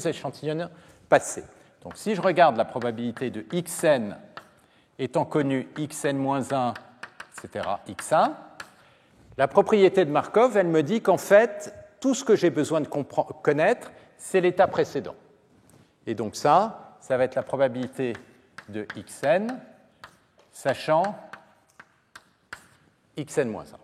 Speaker 1: échantillons passés. Donc si je regarde la probabilité de xn étant connu xn-1, etc., x1, la propriété de Markov, elle me dit qu'en fait, tout ce que j'ai besoin de connaître, c'est l'état précédent. Et donc ça va être la probabilité de xn, sachant xn-1.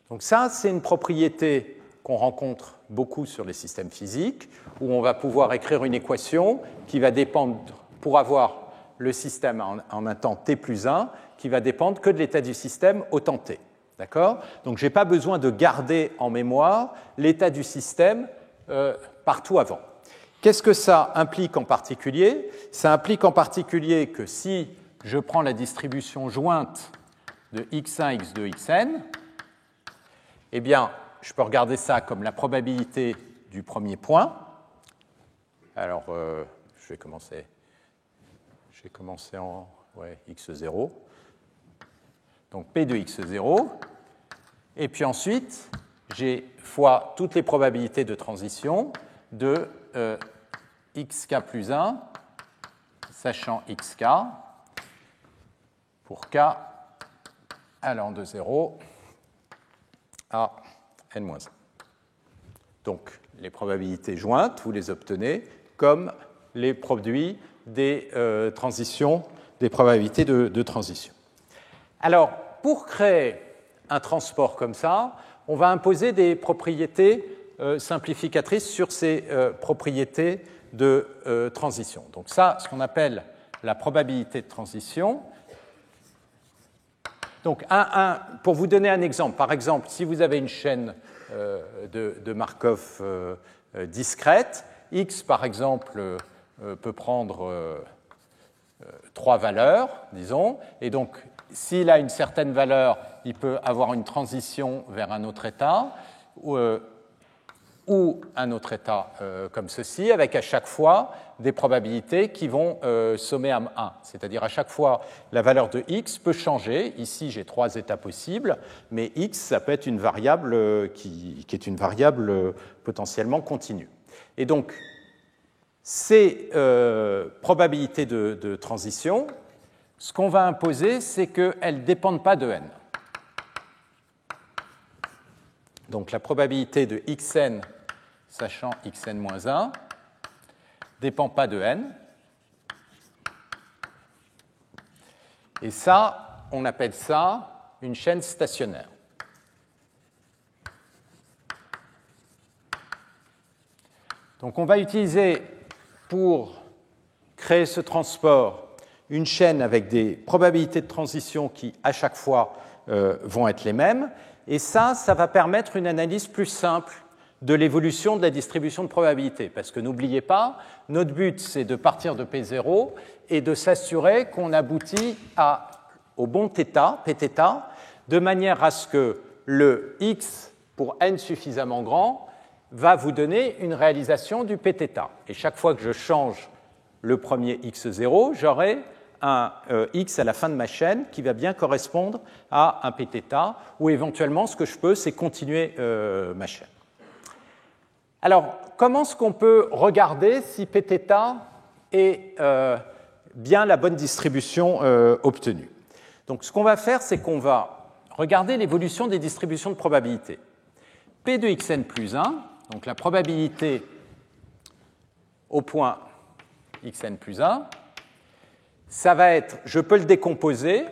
Speaker 1: Donc ça, c'est une propriété qu'on rencontre beaucoup sur les systèmes physiques, où on va pouvoir écrire une équation qui va dépendre, pour avoir le système en un temps t plus 1, qui va dépendre que de l'état du système au temps t. D'accord ? Donc je n'ai pas besoin de garder en mémoire l'état du système partout avant. Qu'est-ce que ça implique en particulier? Ça implique en particulier que si je prends la distribution jointe de x1, x2, xn, eh bien, je peux regarder ça comme la probabilité du premier point. Alors, je vais commencer en x0. Donc, P de x0. Et puis ensuite, j'ai fois toutes les probabilités de transition de xk plus 1, sachant xk, pour k allant de 0 à n-1. Donc, les probabilités jointes, vous les obtenez comme les produits des transitions, des probabilités de transition. Alors, pour créer un transport comme ça, on va imposer des propriétés simplificatrices sur ces propriétés de transition. Donc ça, ce qu'on appelle la probabilité de transition. Donc, pour vous donner un exemple, par exemple, si vous avez une chaîne de Markov discrète, x, par exemple, peut prendre 3 valeurs, disons, et donc, s'il a une certaine valeur, il peut avoir une transition vers un autre état, ou un autre état comme ceci, avec à chaque fois des probabilités qui vont sommer à 1. C'est-à-dire à chaque fois, la valeur de x peut changer. Ici, j'ai 3 états possibles, mais x, ça peut être une variable qui est une variable potentiellement continue. Et donc, ces probabilités de transition, ce qu'on va imposer, c'est qu'elles ne dépendent pas de n. Donc la probabilité de xn, sachant xn-1, ne dépend pas de n. Et ça, on appelle ça une chaîne stationnaire. Donc on va utiliser pour créer ce transport une chaîne avec des probabilités de transition qui, à chaque fois, vont être les mêmes. Et ça va permettre une analyse plus simple de l'évolution de la distribution de probabilité. Parce que n'oubliez pas, notre but, c'est de partir de P0 et de s'assurer qu'on aboutit au bon θ, Pθ, de manière à ce que le x, pour n suffisamment grand, va vous donner une réalisation du Pθ. Et chaque fois que je change le premier x0, j'aurai un x à la fin de ma chaîne qui va bien correspondre à un Pθ, ou éventuellement, ce que je peux, c'est continuer ma chaîne. Alors, comment est-ce qu'on peut regarder si Pθ est bien la bonne distribution obtenue? Donc, ce qu'on va faire, c'est qu'on va regarder l'évolution des distributions de probabilité. P de xn plus 1, donc la probabilité au point xn plus 1, ça va être, je peux le décomposer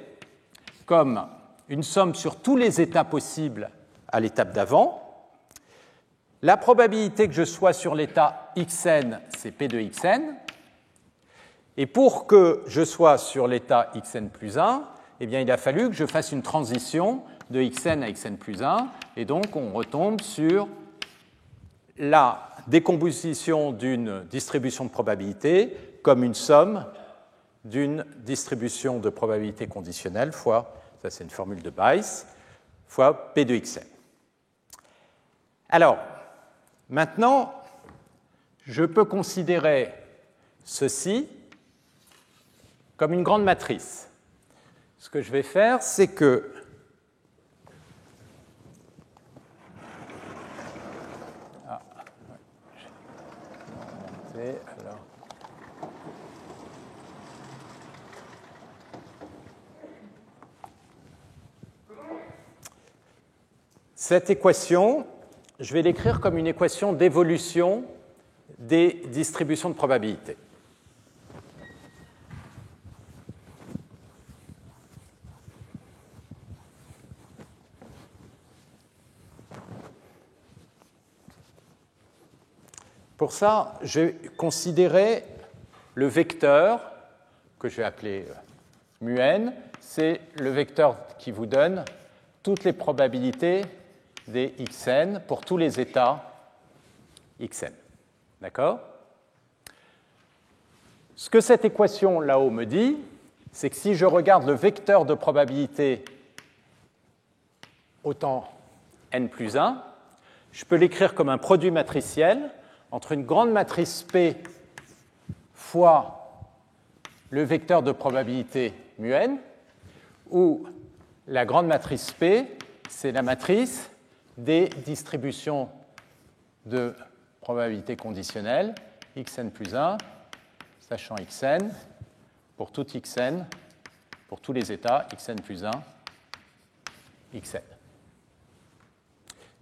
Speaker 1: comme une somme sur tous les états possibles à l'étape d'avant. La probabilité que je sois sur l'état xn, c'est P de xn. Et pour que je sois sur l'état xn plus 1, eh bien, il a fallu que je fasse une transition de xn à xn plus 1. Et donc, on retombe sur la décomposition d'une distribution de probabilité comme une somme d'une distribution de probabilité conditionnelle fois, ça c'est une formule de Bayes, fois P de xn. Alors, maintenant, je peux considérer ceci comme une grande matrice. Ce que je vais faire, c'est que alors. Cette équation, je vais l'écrire comme une équation d'évolution des distributions de probabilité. Pour ça, je vais considérer le vecteur que je vais appeler μn, c'est le vecteur qui vous donne toutes les probabilités des xn pour tous les états xn. D'accord? Ce que cette équation là-haut me dit, c'est que si je regarde le vecteur de probabilité au temps n plus 1, je peux l'écrire comme un produit matriciel entre une grande matrice P fois le vecteur de probabilité μn, où la grande matrice P, c'est la matrice des distributions de probabilité conditionnelle, xn plus 1, sachant xn, pour tout xn, pour tous les états, xn plus 1, xn.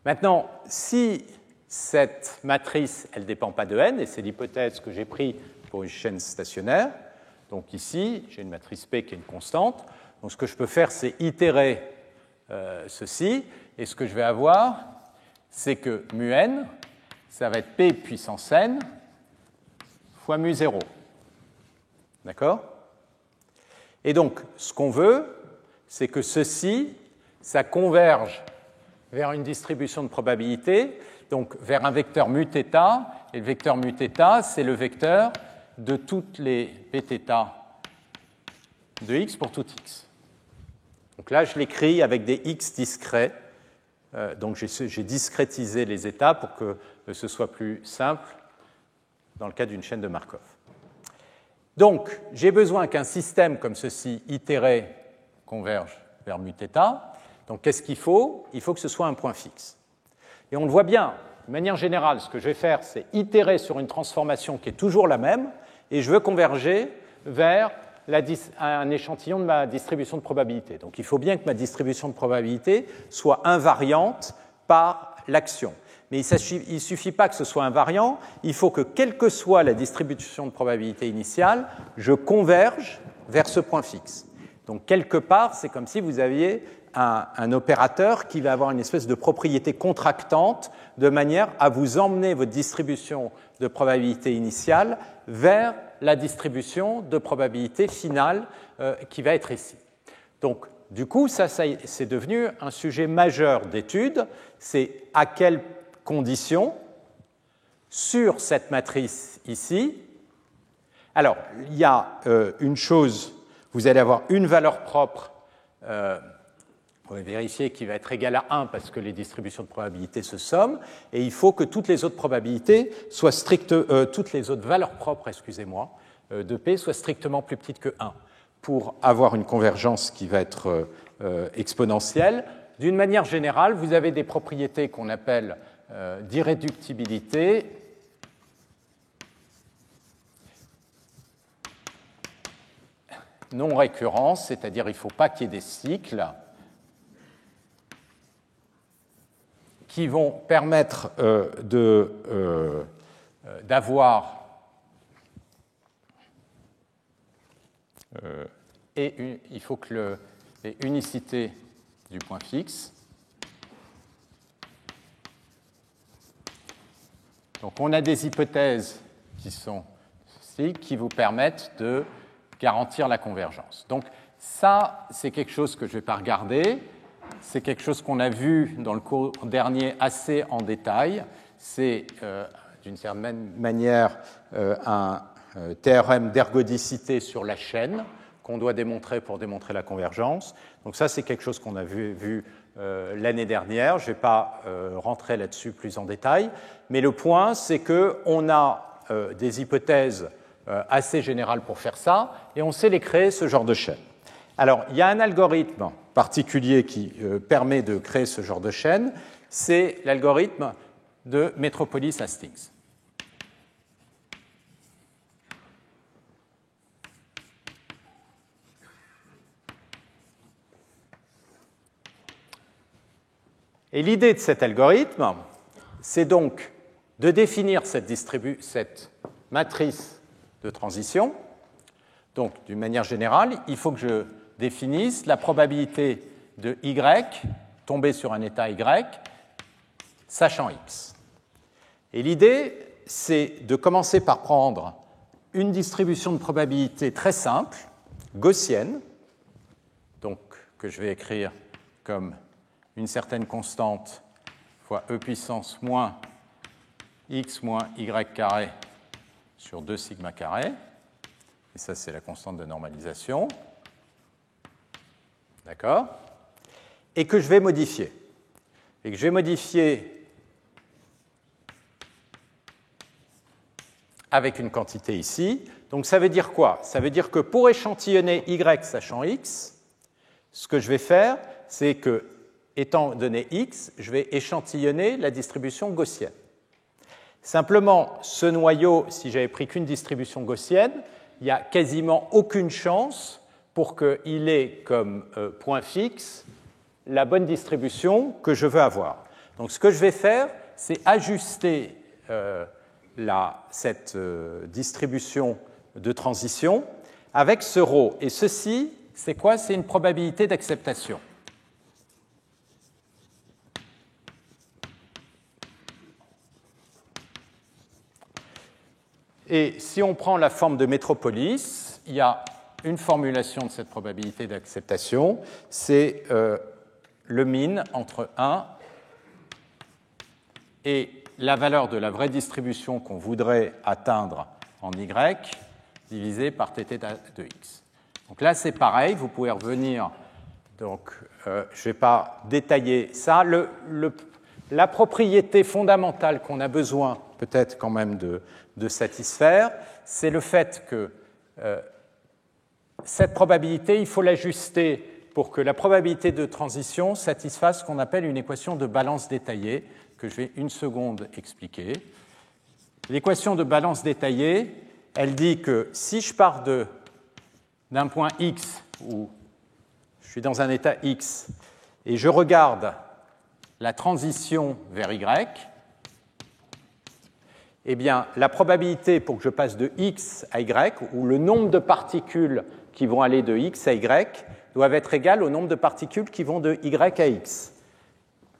Speaker 1: Maintenant, si cette matrice, elle ne dépend pas de n, et c'est l'hypothèse que j'ai prise pour une chaîne stationnaire. Donc ici, j'ai une matrice P qui est une constante. Donc ce que je peux faire, c'est itérer ceci, et ce que je vais avoir, c'est que μn, ça va être P puissance n fois μ0. D'accord? Et donc, ce qu'on veut, c'est que ceci, ça converge vers une distribution de probabilité, donc vers un vecteur μθ, et le vecteur μθ, c'est le vecteur de toutes les pθ de x pour tout x. Donc là, je l'écris avec des x discrets, donc j'ai discrétisé les états pour que ce soit plus simple dans le cas d'une chaîne de Markov. Donc, j'ai besoin qu'un système comme ceci, itéré, converge vers μθ. Donc, qu'est-ce qu'il faut? Il faut que ce soit un point fixe. Et on le voit bien, de manière générale, ce que je vais faire, c'est itérer sur une transformation qui est toujours la même, et je veux converger vers un échantillon de ma distribution de probabilité. Donc il faut bien que ma distribution de probabilité soit invariante par l'action. Mais il ne suffit pas que ce soit invariant, il faut que, quelle que soit la distribution de probabilité initiale, je converge vers ce point fixe. Donc quelque part, c'est comme si vous aviez un opérateur qui va avoir une espèce de propriété contractante de manière à vous emmener votre distribution de probabilité initiale vers la distribution de probabilité finale qui va être ici. Donc, du coup, ça c'est devenu un sujet majeur d'étude, c'est à quelles conditions, sur cette matrice ici. Alors, il y a une chose, vous allez avoir une valeur propre, on va vérifier qu'il va être égal à 1 parce que les distributions de probabilité se somment, et il faut que toutes les autres probabilités soient toutes les autres valeurs propres, de P soient strictement plus petites que 1 pour avoir une convergence qui va être exponentielle. D'une manière générale, vous avez des propriétés qu'on appelle d'irréductibilité non récurrents, c'est-à-dire il ne faut pas qu'il y ait des cycles qui vont permettre d'avoir il faut que les unicités du point fixe. Donc on a des hypothèses qui sont ceci, qui vous permettent de garantir la convergence. Donc ça, c'est quelque chose que je ne vais pas regarder. C'est quelque chose qu'on a vu dans le cours dernier assez en détail. C'est, d'une certaine manière, un théorème d'ergodicité sur la chaîne qu'on doit démontrer pour démontrer la convergence. Donc ça, c'est quelque chose qu'on a vu l'année dernière. Je ne vais pas rentrer là-dessus plus en détail. Mais le point, c'est qu'on a des hypothèses assez générales pour faire ça, et on sait les créer, ce genre de chaîne. Alors, il y a un algorithme particulier qui permet de créer ce genre de chaîne, c'est l'algorithme de Metropolis-Hastings. Et l'idée de cet algorithme, c'est donc de définir cette matrice de transition. Donc, d'une manière générale, il faut que je définisse la probabilité de Y tomber sur un état Y, sachant X. Et l'idée, c'est de commencer par prendre une distribution de probabilité très simple, gaussienne, donc que je vais écrire comme une certaine constante fois e puissance moins x moins y carré sur 2 sigma carré. Et ça, c'est la constante de normalisation. D'accord? Et que je vais modifier. Et que je vais modifier avec une quantité ici. Donc ça veut dire quoi? Ça veut dire que pour échantillonner y sachant x, ce que je vais faire, c'est que, étant donné x, je vais échantillonner la distribution gaussienne. Simplement, ce noyau, si j'avais pris qu'une distribution gaussienne, il n'y a quasiment aucune chance pour qu'il ait comme point fixe la bonne distribution que je veux avoir. Donc ce que je vais faire, c'est ajuster cette distribution de transition avec ce ρ. Et ceci, c'est quoi? C'est une probabilité d'acceptation. Et si on prend la forme de Metropolis, il y a une formulation de cette probabilité d'acceptation, c'est le min entre 1 et la valeur de la vraie distribution qu'on voudrait atteindre en Y divisé par Tt de x. Donc là, c'est pareil, vous pouvez revenir. Donc, je ne vais pas détailler ça. La propriété fondamentale qu'on a besoin peut-être quand même de satisfaire, c'est le fait que cette probabilité, il faut l'ajuster pour que la probabilité de transition satisfasse ce qu'on appelle une équation de balance détaillée, que je vais une seconde expliquer. L'équation de balance détaillée, elle dit que si je pars d'un point x, où je suis dans un état x, et je regarde la transition vers y, eh bien, la probabilité pour que je passe de x à y, ou le nombre de particules qui vont aller de x à y, doivent être égales au nombre de particules qui vont de y à x.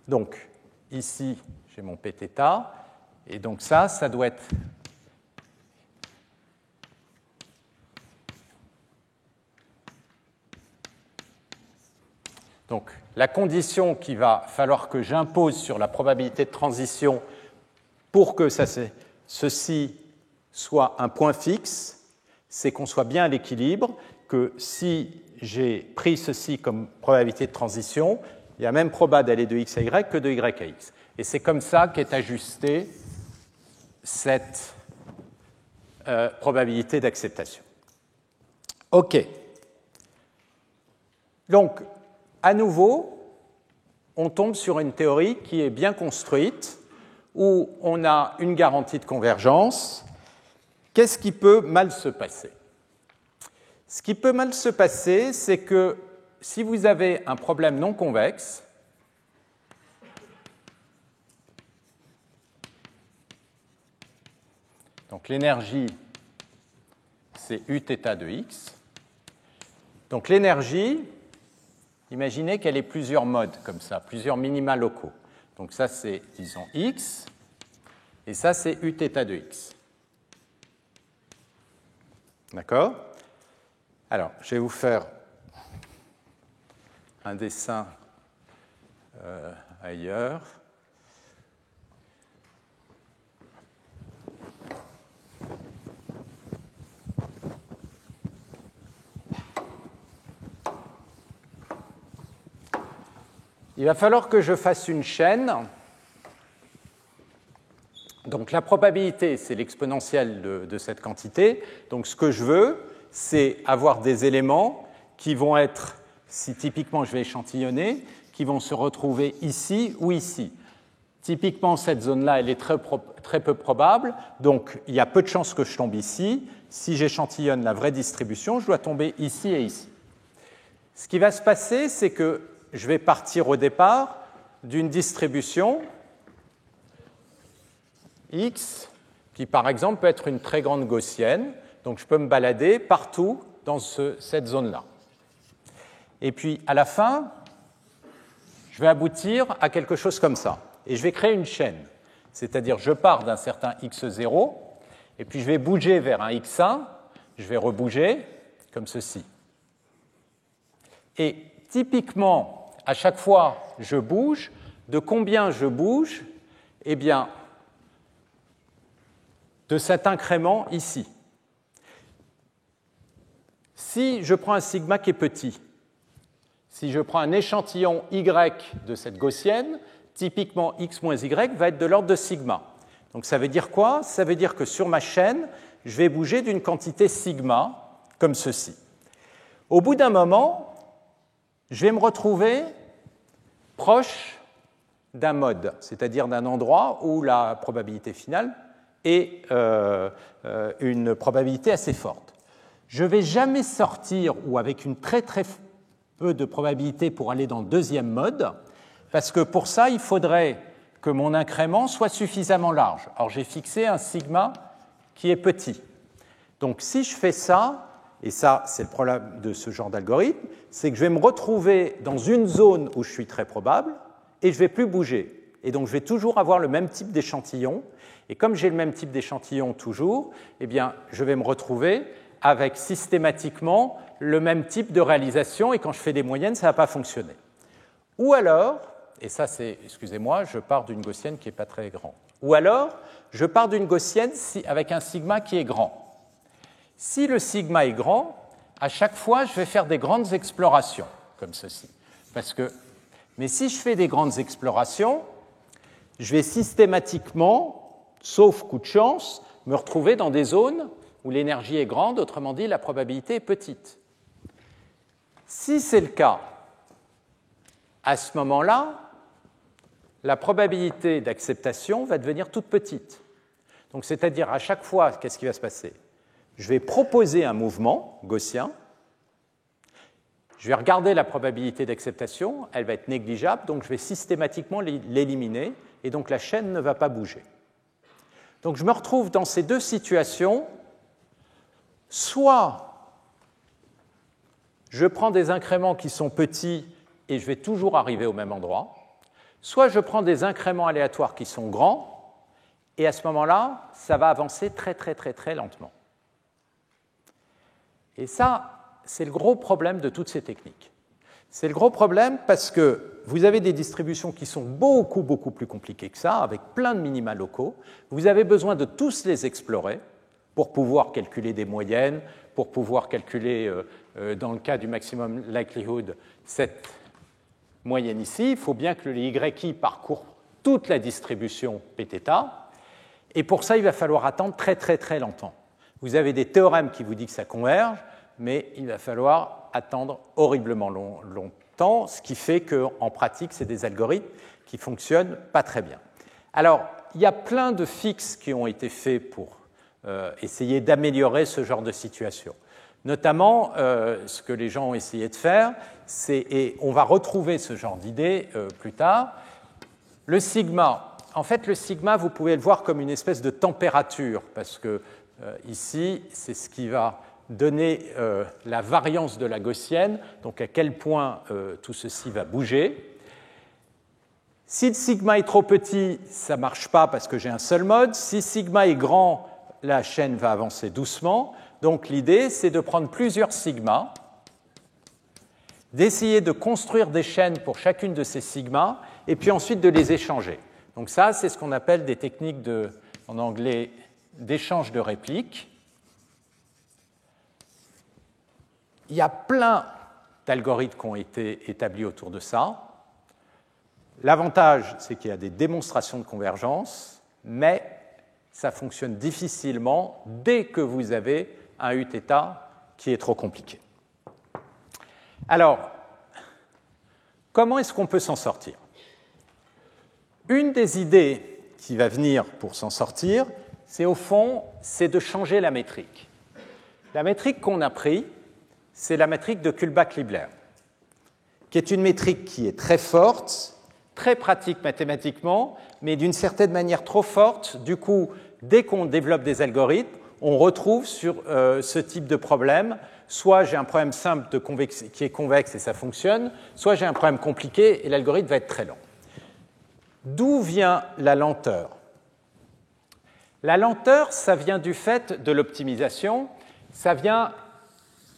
Speaker 1: Donc, ici, j'ai mon pθ, et donc ça doit être donc la condition qu'il va falloir que j'impose sur la probabilité de transition pour que ceci soit un point fixe, c'est qu'on soit bien à l'équilibre, que si j'ai pris ceci comme probabilité de transition, il y a même proba d'aller de x à y que de y à x. Et c'est comme ça qu'est ajustée cette probabilité d'acceptation. OK. Donc, à nouveau, on tombe sur une théorie qui est bien construite, où on a une garantie de convergence, qu'est-ce qui peut mal se passer? Ce qui peut mal se passer, c'est que si vous avez un problème non convexe, donc l'énergie, c'est Uθ de x. Donc l'énergie, imaginez qu'elle ait plusieurs modes comme ça, plusieurs minima locaux. Donc ça, c'est, disons, x, et ça, c'est Uθ de x. D'accord? Alors, je vais vous faire un dessin ailleurs. Il va falloir que je fasse une chaîne. Donc la probabilité, c'est l'exponentielle de cette quantité. Donc ce que je veux, c'est avoir des éléments qui vont être, si typiquement je vais échantillonner, qui vont se retrouver ici ou ici. Typiquement, cette zone-là, elle est très peu probable, donc il y a peu de chances que je tombe ici. Si j'échantillonne la vraie distribution, je dois tomber ici et ici. Ce qui va se passer, c'est que je vais partir au départ d'une distribution x, qui par exemple peut être une très grande gaussienne, donc je peux me balader partout dans cette zone-là. Et puis à la fin, je vais aboutir à quelque chose comme ça. Et je vais créer une chaîne, c'est-à-dire je pars d'un certain x0, et puis je vais bouger vers un x1, je vais rebouger comme ceci. Et typiquement, à chaque fois je bouge, de combien je bouge? Eh bien, de cet incrément ici. Si je prends un sigma qui est petit, si je prends un échantillon y de cette gaussienne, typiquement x moins y va être de l'ordre de sigma. Donc ça veut dire quoi? Ça veut dire que sur ma chaîne, je vais bouger d'une quantité sigma, comme ceci. Au bout d'un moment, je vais me retrouver proche d'un mode, c'est-à-dire d'un endroit où la probabilité finale est une probabilité assez forte. Je ne vais jamais sortir, ou avec une très très peu de probabilité pour aller dans le deuxième mode, parce que pour ça, il faudrait que mon incrément soit suffisamment large. Alors j'ai fixé un sigma qui est petit. Donc si je fais ça, et ça c'est le problème de ce genre d'algorithme, c'est que je vais me retrouver dans une zone où je suis très probable, et je ne vais plus bouger. Et donc je vais toujours avoir le même type d'échantillon, et comme j'ai le même type d'échantillon toujours, eh bien, je vais me retrouver avec systématiquement le même type de réalisation, et quand je fais des moyennes, ça ne va pas fonctionner. Ou alors, et ça c'est, excusez-moi, je pars d'une gaussienne qui n'est pas très grande. Ou alors, je pars d'une gaussienne avec un sigma qui est grand. Si le sigma est grand, à chaque fois, je vais faire des grandes explorations, comme ceci. Mais si je fais des grandes explorations, je vais systématiquement, sauf coup de chance, me retrouver dans des zones où l'énergie est grande, autrement dit, la probabilité est petite. Si c'est le cas, à ce moment-là, la probabilité d'acceptation va devenir toute petite. Donc, c'est-à-dire, à chaque fois, qu'est-ce qui va se passer? Je vais proposer un mouvement gaussien, je vais regarder la probabilité d'acceptation, elle va être négligeable, donc je vais systématiquement l'éliminer, et donc la chaîne ne va pas bouger. Donc je me retrouve dans ces deux situations, soit je prends des incréments qui sont petits et je vais toujours arriver au même endroit, soit je prends des incréments aléatoires qui sont grands, et à ce moment-là, ça va avancer très très très très lentement. Et ça, c'est le gros problème de toutes ces techniques. C'est le gros problème parce que vous avez des distributions qui sont beaucoup, beaucoup plus compliquées que ça, avec plein de minima locaux. Vous avez besoin de tous les explorer pour pouvoir calculer des moyennes, pour pouvoir calculer, dans le cas du maximum likelihood, cette moyenne ici. Il faut bien que le YI parcourt toute la distribution Pθ. Et pour ça, il va falloir attendre très, très, très longtemps. Vous avez des théorèmes qui vous disent que ça converge, mais il va falloir attendre horriblement longtemps, ce qui fait qu'en pratique, c'est des algorithmes qui ne fonctionnent pas très bien. Alors, il y a plein de fixes qui ont été faits pour essayer d'améliorer ce genre de situation. Notamment, ce que les gens ont essayé de faire, et on va retrouver ce genre d'idée plus tard, le sigma. En fait, le sigma, vous pouvez le voir comme une espèce de température, parce que ici, c'est ce qui va donner la variance de la gaussienne, donc à quel point tout ceci va bouger. Si le sigma est trop petit, ça ne marche pas parce que j'ai un seul mode. Si sigma est grand, la chaîne va avancer doucement. Donc l'idée, c'est de prendre plusieurs sigmas, d'essayer de construire des chaînes pour chacune de ces sigmas, et puis ensuite de les échanger. Donc ça, c'est ce qu'on appelle des techniques en anglais d'échange de répliques. Il y a plein d'algorithmes qui ont été établis autour de ça. L'avantage, c'est qu'il y a des démonstrations de convergence, mais ça fonctionne difficilement dès que vous avez un Uθ qui est trop compliqué. Alors, comment est-ce qu'on peut s'en sortir? Une des idées qui va venir pour s'en sortir, c'est au fond, c'est de changer la métrique. La métrique qu'on a prise, c'est la métrique de Kullback-Leibler, qui est une métrique qui est très forte, très pratique mathématiquement, mais d'une certaine manière trop forte. Du coup, dès qu'on développe des algorithmes, on retrouve sur ce type de problème, soit j'ai un problème simple qui est convexe et ça fonctionne, soit j'ai un problème compliqué et l'algorithme va être très lent. D'où vient la lenteur? La lenteur, ça vient du fait de l'optimisation, ça vient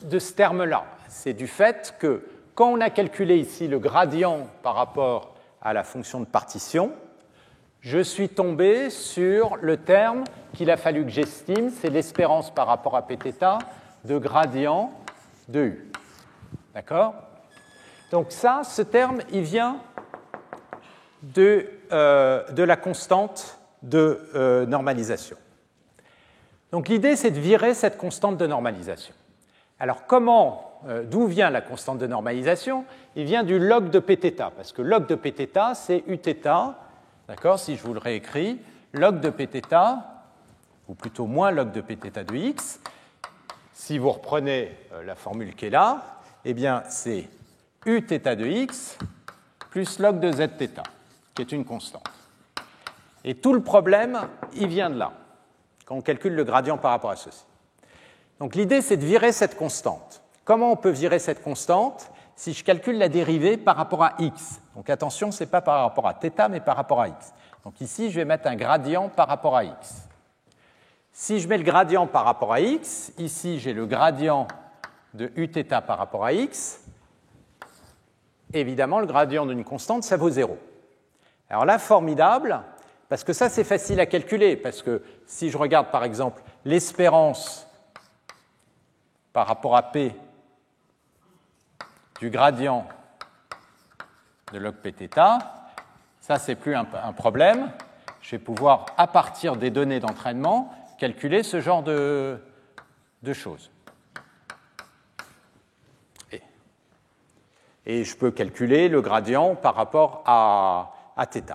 Speaker 1: de ce terme-là. C'est du fait que quand on a calculé ici le gradient par rapport à la fonction de partition, je suis tombé sur le terme qu'il a fallu que j'estime, c'est l'espérance par rapport à Pθ de gradient de U. D'accord? Donc ça, ce terme, il vient de la constante de normalisation. Donc l'idée, c'est de virer cette constante de normalisation. Alors d'où vient la constante de normalisation? Il vient du log de Pθ, parce que log de Pθ, c'est Uθ, d'accord, si je vous le réécris, log de Pθ, ou plutôt moins log de Pθ de x, si vous reprenez la formule qui est là, eh bien c'est Uθ de x plus log de zθ, qui est une constante. Et tout le problème, il vient de là, quand on calcule le gradient par rapport à ceci. Donc l'idée, c'est de virer cette constante. Comment on peut virer cette constante si je calcule la dérivée par rapport à x? Donc attention, ce n'est pas par rapport à θ, mais par rapport à x. Donc ici, je vais mettre un gradient par rapport à x. Si je mets le gradient par rapport à x, ici, j'ai le gradient de Uθ par rapport à x. Évidemment, le gradient d'une constante, ça vaut 0. Alors là, formidable, parce que ça, c'est facile à calculer, parce que si je regarde, par exemple, l'espérance par rapport à P du gradient de log Pθ, ça, c'est plus un problème. Je vais pouvoir, à partir des données d'entraînement, calculer ce genre de choses. Et je peux calculer le gradient par rapport à θ.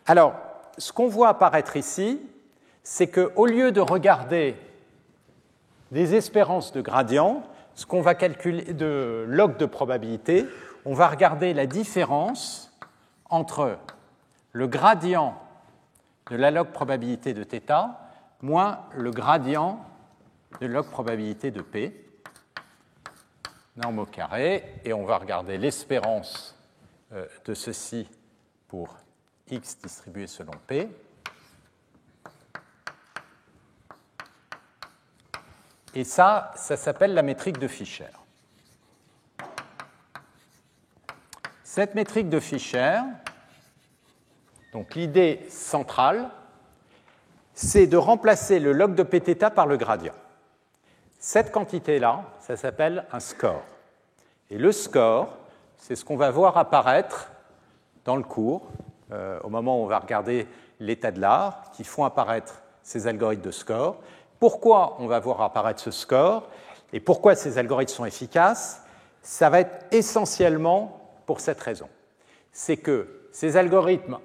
Speaker 1: Alors, ce qu'on voit apparaître ici, c'est qu'au lieu de regarder des espérances de gradient, ce qu'on va calculer de log de probabilité, on va regarder la différence entre le gradient de la log probabilité de θ moins le gradient de log probabilité de P, norme au carré, et on va regarder l'espérance de ceci pour x distribué selon P. Et ça s'appelle la métrique de Fisher. Cette métrique de Fisher, donc l'idée centrale, c'est de remplacer le log de Pθ par le gradient. Cette quantité-là, ça s'appelle un score. Et le score, c'est ce qu'on va voir apparaître dans le cours, au moment où on va regarder l'état de l'art, qui font apparaître ces algorithmes de score. Pourquoi on va voir apparaître ce score et pourquoi ces algorithmes sont efficaces? Ça va être essentiellement pour cette raison. C'est que ces algorithmes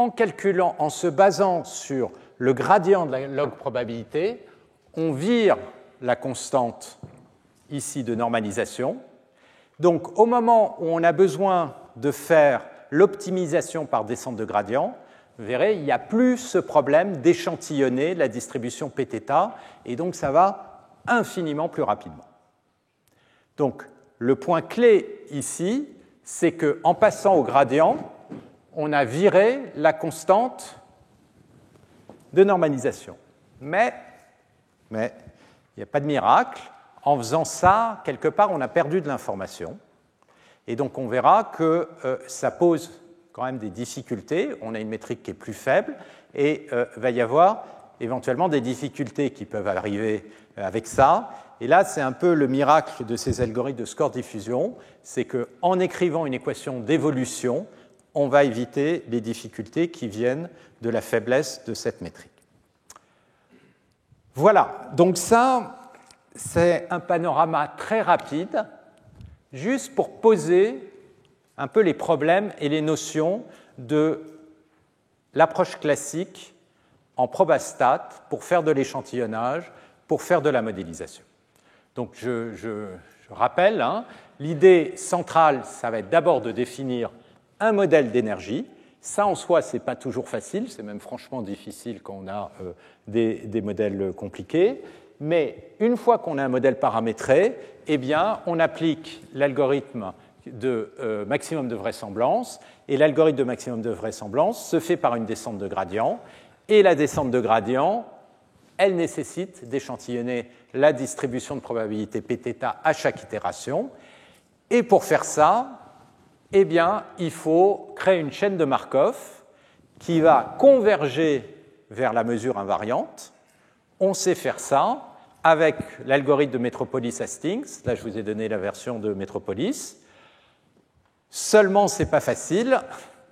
Speaker 1: en calculant, en se basant sur le gradient de la log probabilité, on vire la constante ici de normalisation. Donc, au moment où on a besoin de faire l'optimisation par descente de gradient, vous verrez, il n'y a plus ce problème d'échantillonner la distribution Pθ, et donc ça va infiniment plus rapidement. Donc, le point clé ici, c'est qu'en passant au gradient, on a viré la constante de normalisation. Mais il n'y a pas de miracle. En faisant ça, quelque part, on a perdu de l'information. Et donc, on verra que ça pose quand même des difficultés. On a une métrique qui est plus faible et va y avoir éventuellement des difficultés qui peuvent arriver avec ça. Et là, c'est un peu le miracle de ces algorithmes de score diffusion, c'est qu'en écrivant une équation d'évolution, on va éviter les difficultés qui viennent de la faiblesse de cette métrique. Voilà, donc ça, c'est un panorama très rapide, juste pour poser un peu les problèmes et les notions de l'approche classique en probastat pour faire de l'échantillonnage, pour faire de la modélisation. Donc je rappelle, l'idée centrale, ça va être d'abord de définir un modèle d'énergie. Ça, en soi, ce n'est pas toujours facile, c'est même franchement difficile quand on a des modèles compliqués. Mais une fois qu'on a un modèle paramétré, eh bien, on applique l'algorithme de maximum de vraisemblance, et l'algorithme de maximum de vraisemblance se fait par une descente de gradient, et la descente de gradient, elle nécessite d'échantillonner la distribution de probabilité Pθ à chaque itération, et pour faire ça, eh bien, il faut créer une chaîne de Markov qui va converger vers la mesure invariante. On sait faire ça avec l'algorithme de Metropolis-Hastings. Là, je vous ai donné la version de Metropolis. Seulement, ce n'est pas facile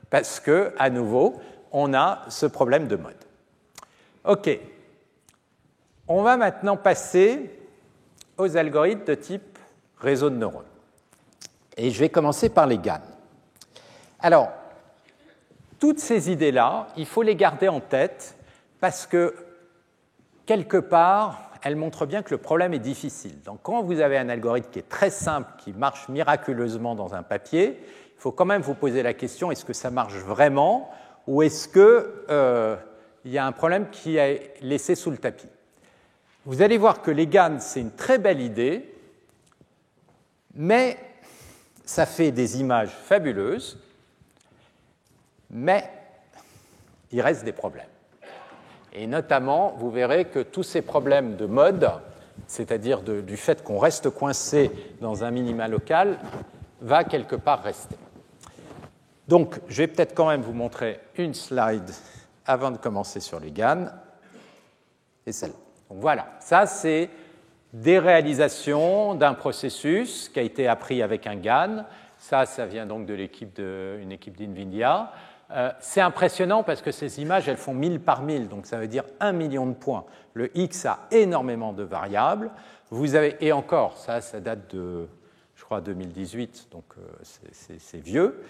Speaker 1: parce que, à nouveau, on a ce problème de mode. OK. On va maintenant passer aux algorithmes de type réseau de neurones. Et je vais commencer par les GAN. Alors, toutes ces idées-là, il faut les garder en tête parce que, quelque part, elles montrent bien que le problème est difficile. Donc, quand vous avez un algorithme qui est très simple, qui marche miraculeusement dans un papier, il faut quand même vous poser la question, est-ce que ça marche vraiment ou est-ce qu'il y a un problème qui est laissé sous le tapis? Vous allez voir que les GAN, c'est une très belle idée, mais ça fait des images fabuleuses, mais il reste des problèmes. Et notamment, vous verrez que tous ces problèmes de mode, c'est-à-dire du fait qu'on reste coincé dans un minima local, va quelque part rester. Donc, je vais peut-être quand même vous montrer une slide avant de commencer sur les GAN, et celle-là. Donc voilà, ça c'est des réalisations d'un processus qui a été appris avec un GAN. Ça vient donc de une équipe d'NVIDIA. C'est impressionnant parce que ces images, elles font 1000 par 1000, donc ça veut dire 1 million de points. Le X a énormément de variables. Vous avez, et encore, ça date de, je crois, 2018, donc c'est vieux.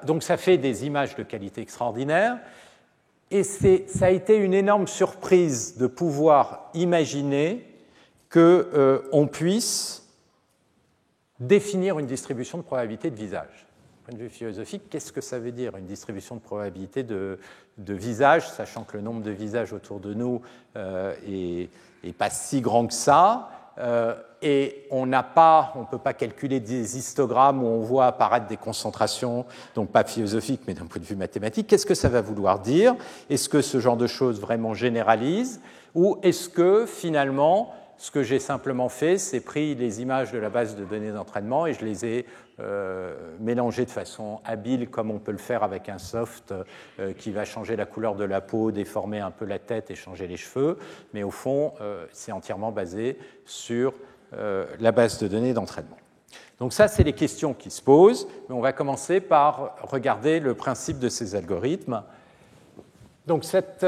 Speaker 1: Donc ça fait des images de qualité extraordinaire. Et ça a été une énorme surprise de pouvoir imaginer qu'on puisse définir une distribution de probabilité de visage. Du point de vue philosophique, qu'est-ce que ça veut dire, une distribution de probabilité de visage, sachant que le nombre de visages autour de nous est pas si grand que ça, et on ne peut pas calculer des histogrammes où on voit apparaître des concentrations, donc pas philosophiques, mais d'un point de vue mathématique. Qu'est-ce que ça va vouloir dire? Est-ce que ce genre de choses vraiment généralise? Ou est-ce que, finalement, ce que j'ai simplement fait, c'est pris les images de la base de données d'entraînement et je les ai mélangées de façon habile, comme on peut le faire avec un soft qui va changer la couleur de la peau, déformer un peu la tête et changer les cheveux. Mais au fond, c'est entièrement basé sur la base de données d'entraînement. Donc ça, c'est les questions qui se posent. Mais on va commencer par regarder le principe de ces algorithmes. Donc cette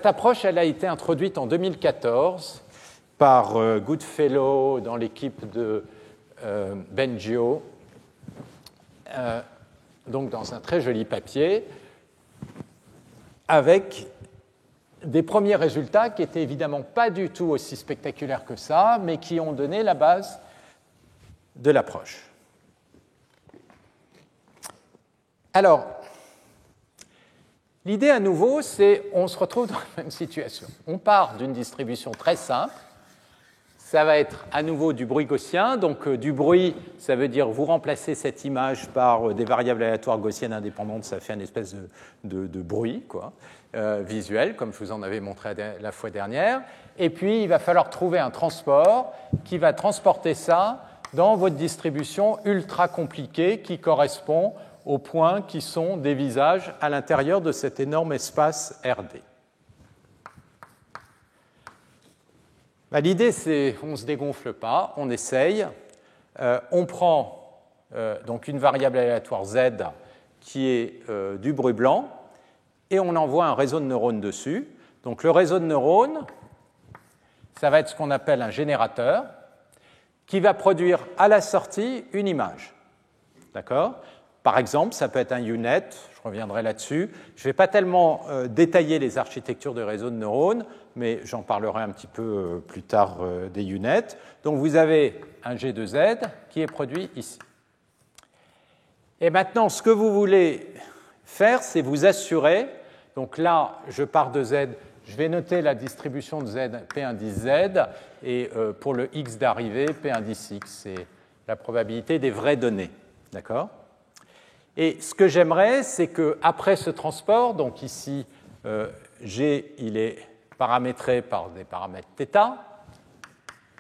Speaker 1: approche, elle a été introduite en 2014 par Goodfellow dans l'équipe de Bengio, donc dans un très joli papier. avec des premiers résultats qui n'étaient évidemment pas du tout aussi spectaculaires que ça, mais qui ont donné la base de l'approche. Alors, l'idée à nouveau, c'est on se retrouve dans la même situation. On part d'une distribution très simple. Ça va être à nouveau du bruit gaussien. Donc du bruit, ça veut dire vous remplacez cette image par des variables aléatoires gaussiennes indépendantes, ça fait une espèce de bruit quoi, visuel, comme je vous en avais montré la fois dernière. Et puis il va falloir trouver un transport qui va transporter ça dans votre distribution ultra compliquée qui correspond aux points qui sont des visages à l'intérieur de cet énorme espace RD. L'idée, c'est on ne se dégonfle pas, on essaye. On prend donc une variable aléatoire z qui est du bruit blanc et on envoie un réseau de neurones dessus. Donc le réseau de neurones, ça va être ce qu'on appelle un générateur qui va produire à la sortie une image. D'accord ? Par exemple, ça peut être un UNet, je reviendrai là-dessus. Je ne vais pas tellement détailler les architectures de réseaux de neurones, mais j'en parlerai un petit peu plus tard des UNet. Donc vous avez un G de Z qui est produit ici. Et maintenant, ce que vous voulez faire, c'est vous assurer, donc là, je pars de Z, je vais noter la distribution de Z, P indice Z, et pour le X d'arrivée, P indice X, c'est la probabilité des vraies données. D'accord ? Et ce que j'aimerais, c'est qu'après ce transport, donc ici, G, il est paramétré par des paramètres θ,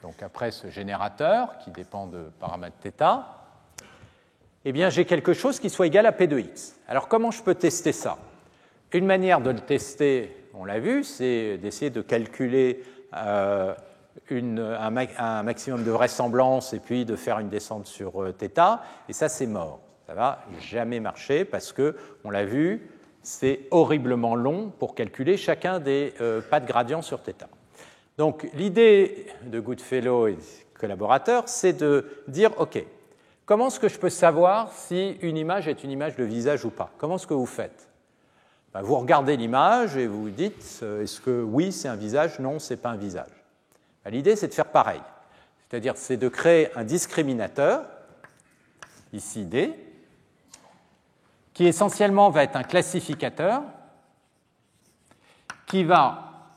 Speaker 1: donc après ce générateur qui dépend de paramètres θ, eh bien j'ai quelque chose qui soit égal à P de X. Alors comment je peux tester ça ? Une manière de le tester, on l'a vu, c'est d'essayer de calculer un maximum de vraisemblance et puis de faire une descente sur θ, et ça c'est mort. Ça ne va jamais marcher parce que, on l'a vu, c'est horriblement long pour calculer chacun des pas de gradient sur θ. Donc l'idée de Goodfellow et des collaborateurs, c'est de dire, OK, comment est-ce que je peux savoir si une image est une image de visage ou pas ? Comment est-ce que vous faites ? Vous regardez l'image et vous vous dites, est-ce que oui, c'est un visage ? Non, ce n'est pas un visage. L'idée, c'est de faire pareil. C'est-à-dire, c'est de créer un discriminateur, ici D, qui essentiellement va être un classificateur qui va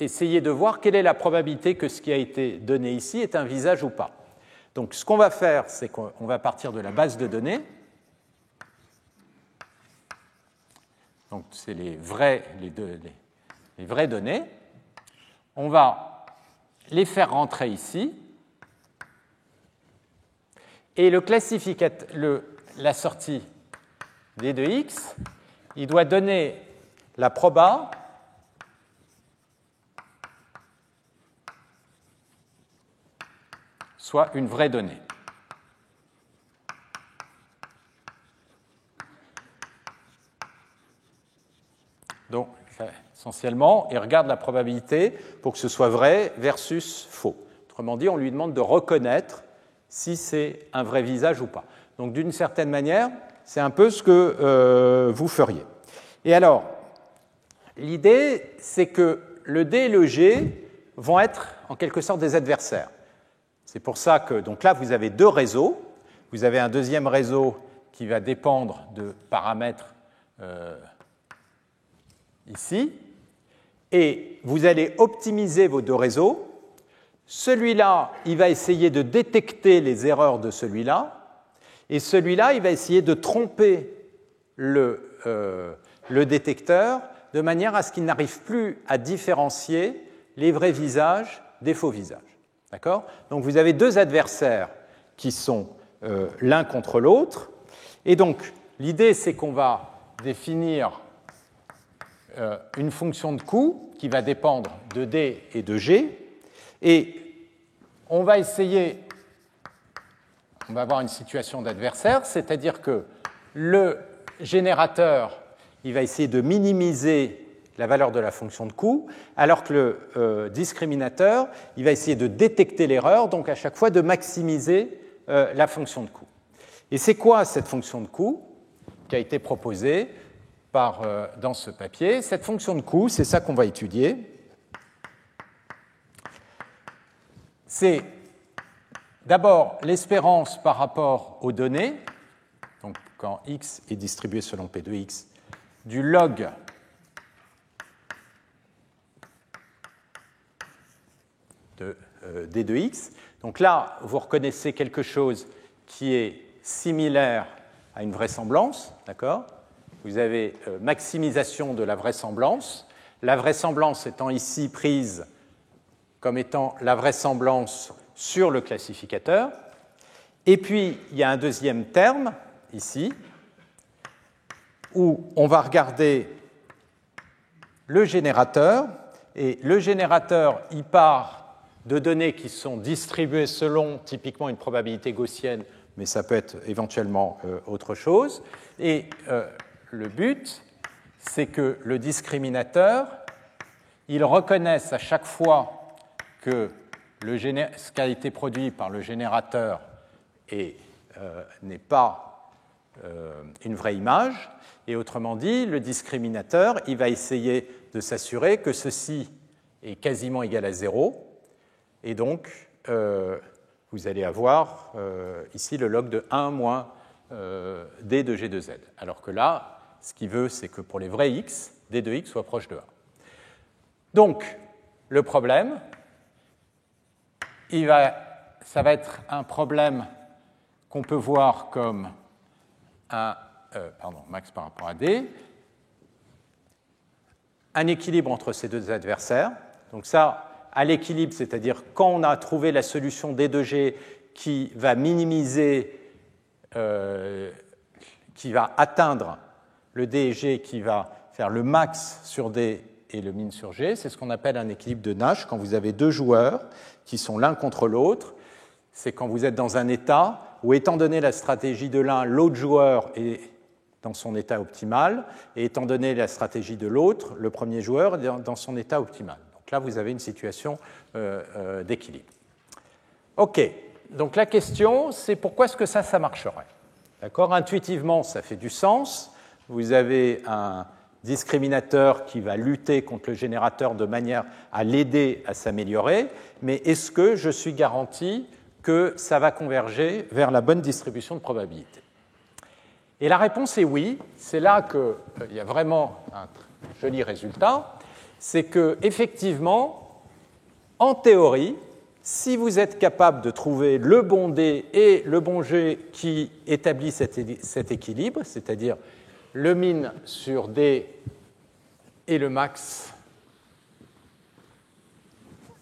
Speaker 1: essayer de voir quelle est la probabilité que ce qui a été donné ici est un visage ou pas. Donc ce qu'on va faire, c'est qu'on va partir de la base de données. Donc c'est les vraies données. On va les faire rentrer ici. Et le classificateur, la sortie D de X, il doit donner la proba soit une vraie donnée. Donc, essentiellement, il regarde la probabilité pour que ce soit vrai versus faux. Autrement dit, on lui demande de reconnaître si c'est un vrai visage ou pas. Donc, d'une certaine manière, c'est un peu ce que vous feriez. Et alors, l'idée, c'est que le D et le G vont être en quelque sorte des adversaires. C'est pour ça que, donc là, vous avez deux réseaux. Vous avez un deuxième réseau qui va dépendre de paramètres ici. Et vous allez optimiser vos deux réseaux. Celui-là, il va essayer de détecter les erreurs de celui-là. Et celui-là, il va essayer de tromper le détecteur de manière à ce qu'il n'arrive plus à différencier les vrais visages des faux visages. D'accord ? Donc vous avez deux adversaires qui sont l'un contre l'autre. Et donc l'idée, c'est qu'on va définir une fonction de coût qui va dépendre de D et de G. Et on va essayer... On va avoir une situation d'adversaire, c'est-à-dire que le générateur, il va essayer de minimiser la valeur de la fonction de coût, alors que le discriminateur, il va essayer de détecter l'erreur, donc à chaque fois de maximiser la fonction de coût. Et c'est quoi cette fonction de coût qui a été proposée ? dans ce papier. Cette fonction de coût, c'est ça qu'on va étudier. C'est d'abord l'espérance par rapport aux données, donc quand x est distribué selon P de x, du log de d de x. Donc là, vous reconnaissez quelque chose qui est similaire à une vraisemblance, d'accord ? Vous avez maximisation de la vraisemblance étant ici prise comme étant la vraisemblance sur le classificateur. Et puis, il y a un deuxième terme, ici, où on va regarder le générateur, et le générateur, il part de données qui sont distribuées selon typiquement une probabilité gaussienne, mais ça peut être éventuellement autre chose. Et le but, c'est que le discriminateur, il reconnaisse à chaque fois que ce qui a été produit par le générateur n'est pas une vraie image. Et autrement dit, le discriminateur, il va essayer de s'assurer que ceci est quasiment égal à 0. Et donc, vous allez avoir ici le log de 1 moins d de g de z. Alors que là, ce qu'il veut, c'est que pour les vrais x, d de x soit proche de 1. Donc, le problème, ça va être un problème qu'on peut voir comme un max par rapport à d, un équilibre entre ces deux adversaires. Donc ça, à l'équilibre, c'est-à-dire quand on a trouvé la solution d de g qui va minimiser, qui va atteindre le d et g, qui va faire le max sur d et le min sur g, c'est ce qu'on appelle un équilibre de Nash. Quand vous avez deux joueurs qui sont l'un contre l'autre, c'est quand vous êtes dans un état où, étant donné la stratégie de l'un, l'autre joueur est dans son état optimal, et étant donné la stratégie de l'autre, le premier joueur est dans son état optimal. Donc là, vous avez une situation d'équilibre. OK, donc la question, c'est pourquoi est-ce que ça marcherait? D'accord? Intuitivement, ça fait du sens. Vous avez un discriminateur qui va lutter contre le générateur de manière à l'aider à s'améliorer, mais est-ce que je suis garanti que ça va converger vers la bonne distribution de probabilité? Et la réponse est oui. C'est là qu'il y a vraiment un joli résultat. C'est que, effectivement, en théorie, si vous êtes capable de trouver le bon D et le bon G qui établit cet équilibre, c'est-à-dire le min sur D et le max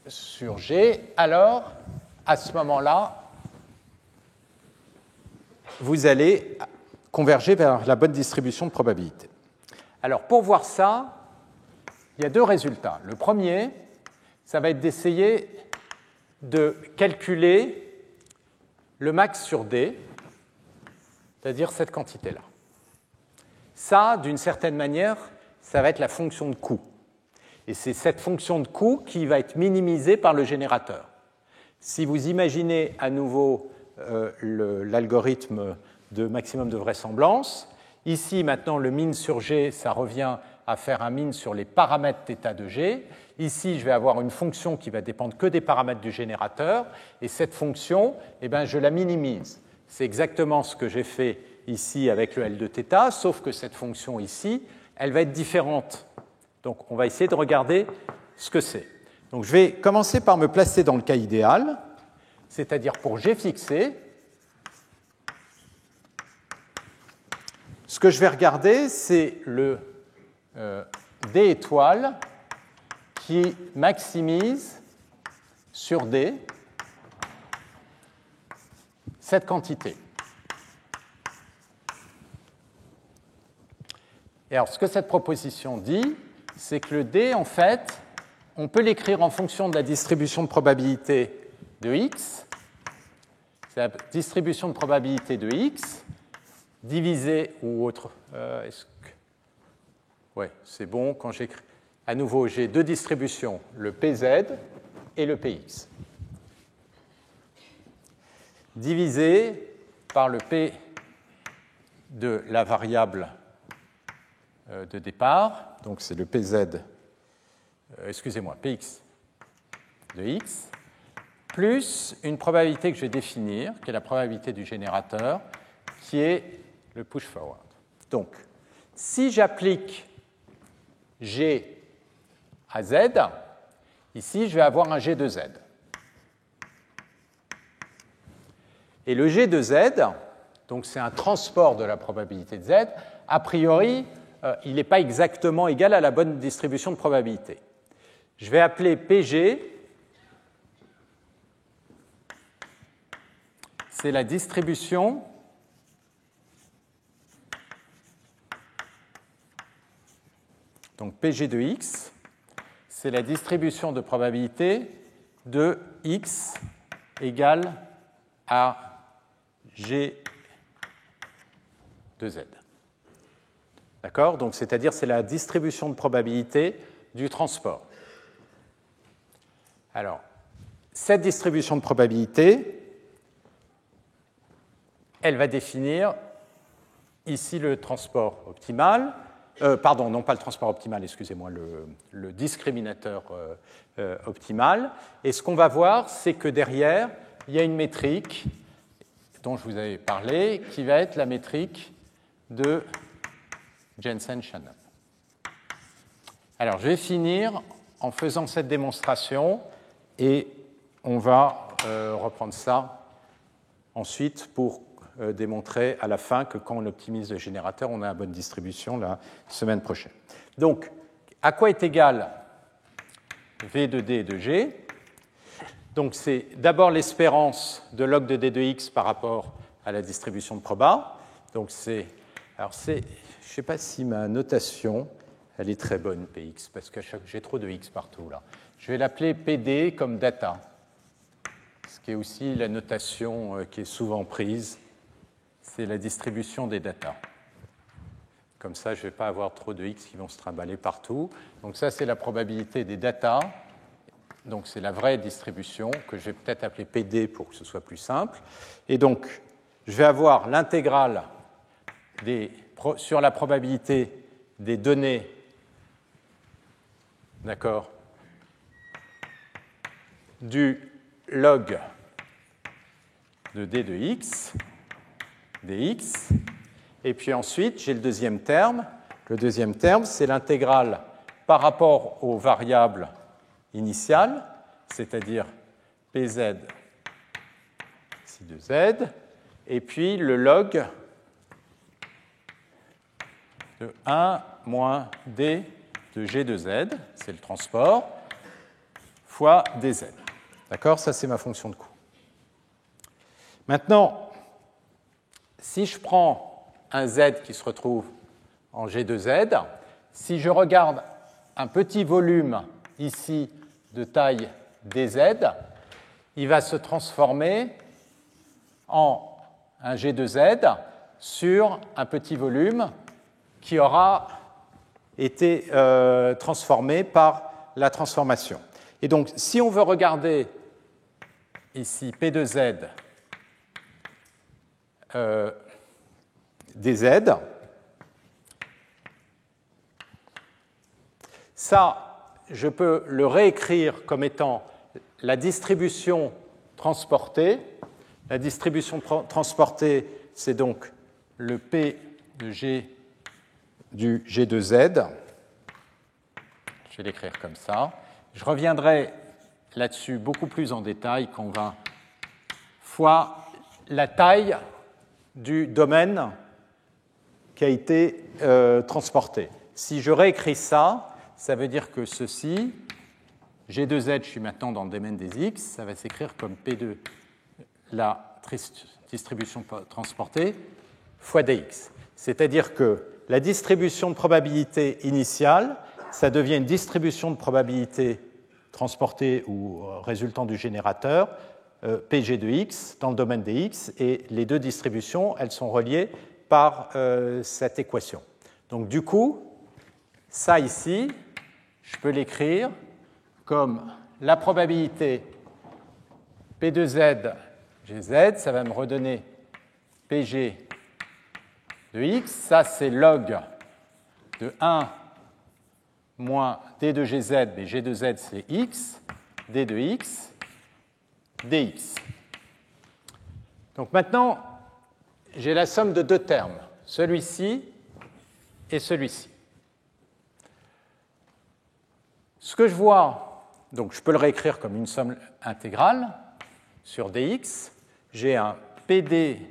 Speaker 1: sur G, alors, à ce moment-là, vous allez converger vers la bonne distribution de probabilité. Alors, pour voir ça, il y a deux résultats. Le premier, ça va être d'essayer de calculer le max sur D, c'est-à-dire cette quantité-là. Ça, d'une certaine manière, ça va être la fonction de coût. Et c'est cette fonction de coût qui va être minimisée par le générateur. Si vous imaginez à nouveau l'algorithme de maximum de vraisemblance, ici, maintenant, le min sur G, ça revient à faire un min sur les paramètres θ de G. Ici, je vais avoir une fonction qui va dépendre que des paramètres du générateur, et cette fonction, je la minimise. C'est exactement ce que j'ai fait ici avec le L de θ, sauf que cette fonction ici, elle va être différente. Donc, on va essayer de regarder ce que c'est. Donc, je vais commencer par me placer dans le cas idéal, c'est-à-dire pour G fixé. Ce que je vais regarder, c'est le D étoile qui maximise sur D cette quantité. Et alors, ce que cette proposition dit, c'est que le D, en fait, on peut l'écrire en fonction de la distribution de probabilité de X. C'est la distribution de probabilité de X divisée ou autre. Oui, c'est bon. Quand j'écris, à nouveau, j'ai deux distributions, le PZ et le PX. Divisé par le P de la variable de départ, donc c'est le PZ, excusez-moi, Px de x, plus une probabilité que je vais définir, qui est la probabilité du générateur, qui est le push forward. Donc, si j'applique G à Z, ici, je vais avoir un G de Z. Et le G de Z, donc c'est un transport de la probabilité de Z, a priori, il n'est pas exactement égal à la bonne distribution de probabilité. Je vais appeler PG, c'est la distribution donc PG de x, c'est la distribution de probabilité de x égale à G de Z. D'accord? Donc, c'est-à-dire c'est la distribution de probabilité du transport. Alors, cette distribution de probabilité, elle va définir ici le transport optimal, pardon, non pas le transport optimal, excusez-moi, le discriminateur optimal. Et ce qu'on va voir, c'est que derrière, il y a une métrique dont je vous avais parlé, qui va être la métrique de Jensen-Shannon. Alors, je vais finir en faisant cette démonstration et on va reprendre ça ensuite pour démontrer à la fin que quand on optimise le générateur, on a la bonne distribution la semaine prochaine. Donc, à quoi est égal V de D et de G? Donc, c'est d'abord l'espérance de log de D de x par rapport à la distribution de proba. Donc, je ne sais pas si ma notation, elle est très bonne, Px, parce que j'ai trop de x partout, là. Je vais l'appeler PD comme data, ce qui est aussi la notation qui est souvent prise. C'est la distribution des datas. Comme ça, je ne vais pas avoir trop de x qui vont se trimballer partout. Donc ça, c'est la probabilité des datas. Donc c'est la vraie distribution que je vais peut-être appeler PD pour que ce soit plus simple. Et donc, je vais avoir l'intégrale sur la probabilité des données, d'accord, du log de D de x, dx. Et puis ensuite, j'ai le deuxième terme. Le deuxième terme, c'est l'intégrale par rapport aux variables initiales, c'est-à-dire Pz ici de Z, et puis le log de 1 moins D de G de Z, c'est le transport, fois dz. D'accord? Ça, c'est ma fonction de coût. Maintenant, si je prends un Z qui se retrouve en G de Z, si je regarde un petit volume ici de taille dz, il va se transformer en un G de Z sur un petit volume qui aura été transformé par la transformation. Et donc, si on veut regarder ici P de Z dz, ça, je peux le réécrire comme étant la distribution transportée. La distribution transportée, c'est donc le P de G du G de Z. Je vais l'écrire comme ça. Je reviendrai là-dessus beaucoup plus en détail quand on va fois la taille du domaine qui a été transporté. Si je réécris ça, ça veut dire que ceci, G de Z, je suis maintenant dans le domaine des X, ça va s'écrire comme P de la distribution transportée fois dx. C'est-à-dire que la distribution de probabilité initiale, ça devient une distribution de probabilité transportée ou résultant du générateur, Pg de x, dans le domaine des x, et les deux distributions, elles sont reliées par cette équation. Donc du coup, ça ici, je peux l'écrire comme la probabilité P de Z Gz, ça va me redonner Pg de x, ça c'est log de 1 moins d de gz, mais g de z c'est x, d de x, dx. Donc maintenant, j'ai la somme de deux termes, celui-ci et celui-ci. Ce que je vois, donc je peux le réécrire comme une somme intégrale sur dx. J'ai un PD,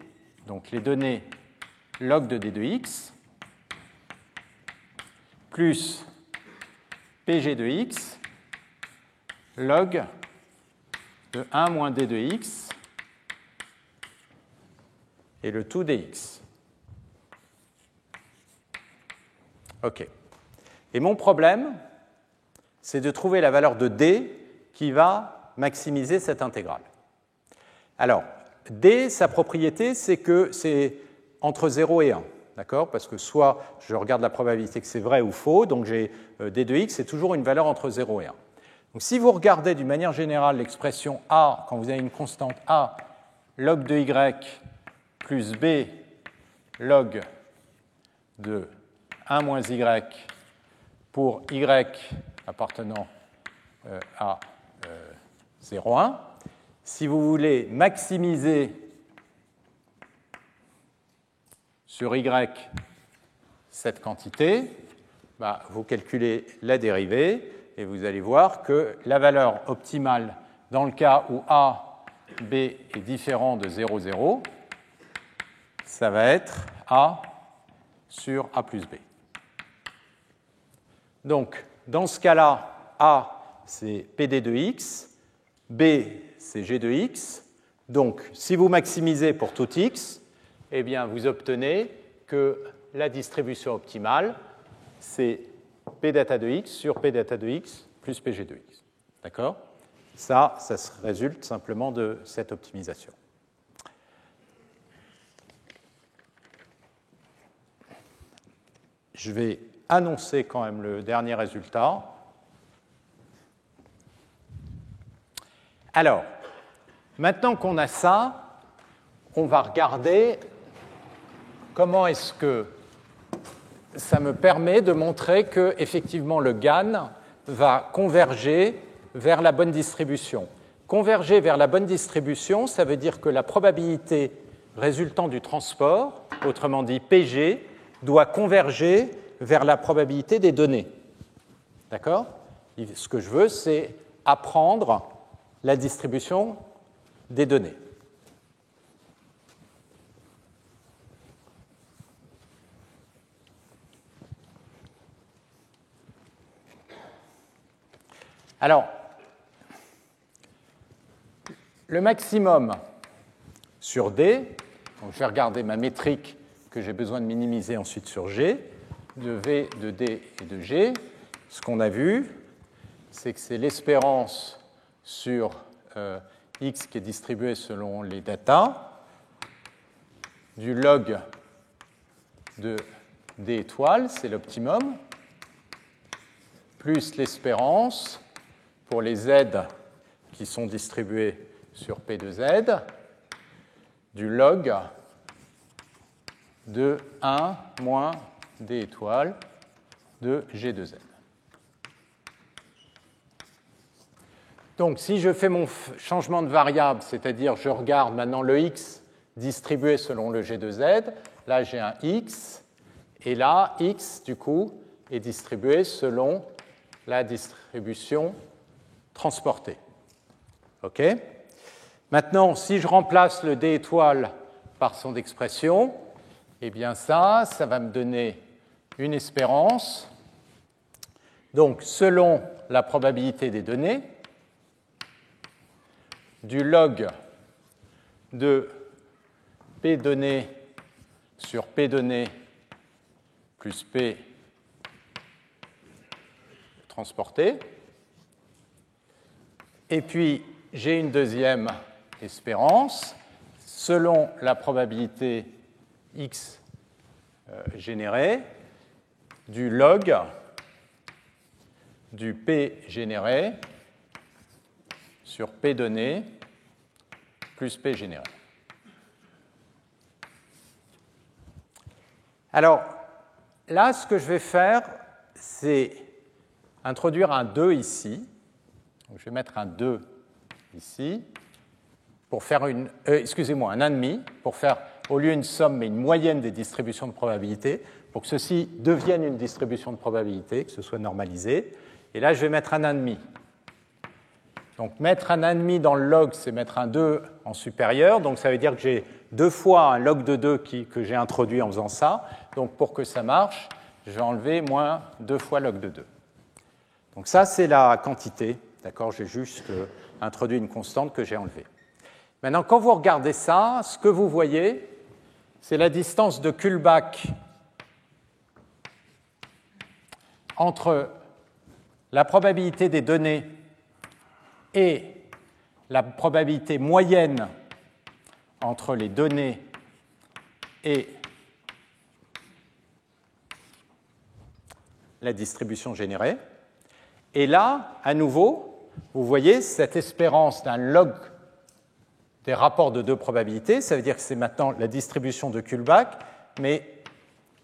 Speaker 1: donc les données log de d de x, plus pg de x log de 1 moins d de x et le tout dx. OK. Et mon problème, c'est de trouver la valeur de d qui va maximiser cette intégrale. Alors, d, sa propriété, c'est que c'est entre 0 et 1. D'accord ? Parce que soit je regarde la probabilité que c'est vrai ou faux, donc j'ai d de x, c'est toujours une valeur entre 0 et 1. Donc si vous regardez d'une manière générale l'expression a, quand vous avez une constante a, log de y plus b log de 1 moins y pour y appartenant à 0,1, si vous voulez maximiser sur y cette quantité, vous calculez la dérivée et vous allez voir que la valeur optimale dans le cas où a, b est différent de 0, 0, ça va être a sur a plus b. Donc, dans ce cas-là, a, c'est PD de x, b, c'est g de x. Donc, si vous maximisez pour tout x, eh bien, vous obtenez que la distribution optimale, c'est p data de x sur p data de x plus pg de x. D'accord ? Ça résulte simplement de cette optimisation. Je vais annoncer quand même le dernier résultat. Alors, maintenant qu'on a ça, on va regarder comment est-ce que ça me permet de montrer que effectivement le GAN va converger vers la bonne distribution. Converger vers la bonne distribution, ça veut dire que la probabilité résultant du transport, autrement dit PG, doit converger vers la probabilité des données. D'accord ? Ce que je veux, c'est apprendre la distribution des données. Alors, le maximum sur D, donc je vais regarder ma métrique que j'ai besoin de minimiser ensuite sur G, de V, de D et de G. Ce qu'on a vu, c'est que c'est l'espérance sur X qui est distribuée selon les datas, du log de D étoile, c'est l'optimum, plus l'espérance pour les Z qui sont distribués sur P de Z, du log de 1 moins D étoile de G de Z. Donc, si je fais mon changement de variable, c'est-à-dire je regarde maintenant le X distribué selon le G de Z, là j'ai un X, et là, X, du coup, est distribué selon la distribution transportée. OK ? Maintenant, si je remplace le D étoile par son expression, eh bien ça va me donner une espérance. Donc, selon la probabilité des données, du log de P données sur P données plus P transporté. Et puis, j'ai une deuxième espérance, selon la probabilité X générée, du log du P généré sur P donné plus P généré. Alors, là, ce que je vais faire, c'est introduire un 2 ici. Donc, je vais mettre un 2 ici pour faire un 1,5 pour faire, au lieu une somme, mais une moyenne des distributions de probabilité, pour que ceci devienne une distribution de probabilité, que ce soit normalisé. Et là, je vais mettre un 1,5. Donc, mettre un 1,5 dans le log, c'est mettre un 2 en supérieur. Donc, ça veut dire que j'ai 2 fois un log de 2 que j'ai introduit en faisant ça. Donc, pour que ça marche, je vais enlever moins 2 fois log de 2. Donc, ça, c'est la quantité. D'accord, j'ai juste introduit une constante que j'ai enlevée. Maintenant, quand vous regardez ça, ce que vous voyez, c'est la distance de Kullback entre la probabilité des données et la probabilité moyenne entre les données et la distribution générée. Et là, à nouveau, vous voyez cette espérance d'un log des rapports de 2 probabilités. Ça veut dire que c'est maintenant la distribution de Kullback, mais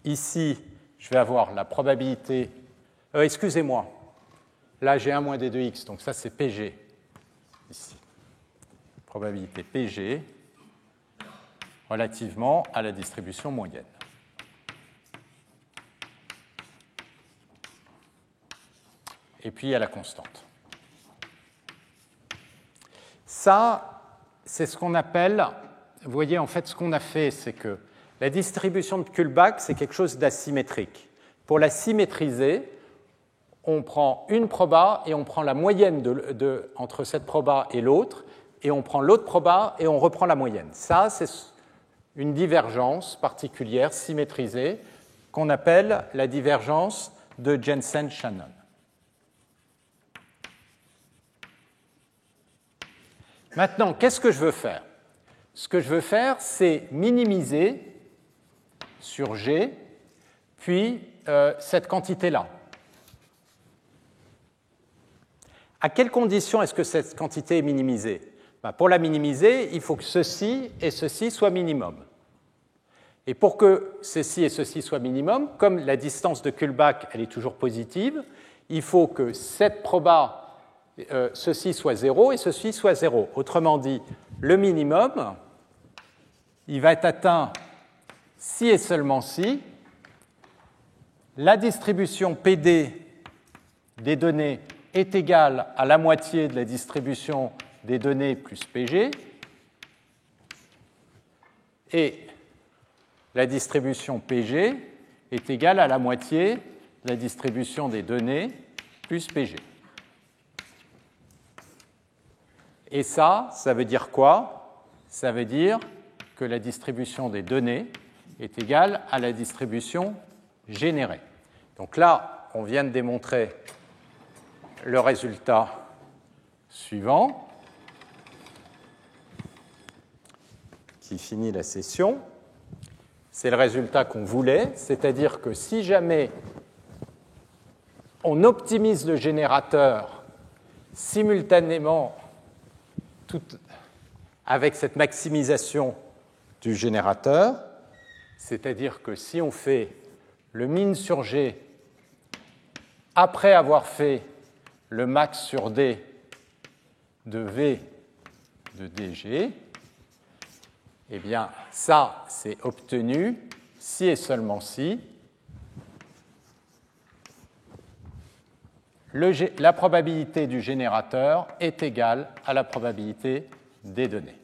Speaker 1: ici, je vais avoir la probabilité... excusez-moi, là j'ai 1 moins d2x, donc ça c'est PG, ici. Probabilité PG relativement à la distribution moyenne. Et puis à la constante. Ça, c'est ce qu'on appelle, vous voyez, en fait, ce qu'on a fait, c'est que la distribution de Kullback, c'est quelque chose d'asymétrique. Pour la symétriser, on prend une proba et on prend la moyenne entre cette proba et l'autre, et on prend l'autre proba et on reprend la moyenne. Ça, c'est une divergence particulière, symétrisée, qu'on appelle la divergence de Jensen-Shannon. Maintenant, qu'est-ce que je veux faire? Ce que je veux faire, c'est minimiser sur G, puis cette quantité-là. À quelles conditions est-ce que cette quantité est minimisée? Pour la minimiser, il faut que ceci et ceci soient minimum. Et pour que ceci et ceci soient minimum, comme la distance de Kullback elle est toujours positive, il faut que cette proba ceci soit 0 et ceci soit 0. Autrement dit, le minimum, il va être atteint si et seulement si la distribution PD des données est égale à la moitié de la distribution des données plus PG et la distribution PG est égale à la moitié de la distribution des données plus PG. Et ça veut dire quoi? Ça veut dire que la distribution des données est égale à la distribution générée. Donc là, on vient de démontrer le résultat suivant, qui finit la session. C'est le résultat qu'on voulait, c'est-à-dire que si jamais on optimise le générateur simultanément avec cette maximisation du générateur, c'est-à-dire que si on fait le min sur G après avoir fait le max sur D de V de DG, eh bien, ça, c'est obtenu si et seulement si la probabilité du générateur est égale à la probabilité des données.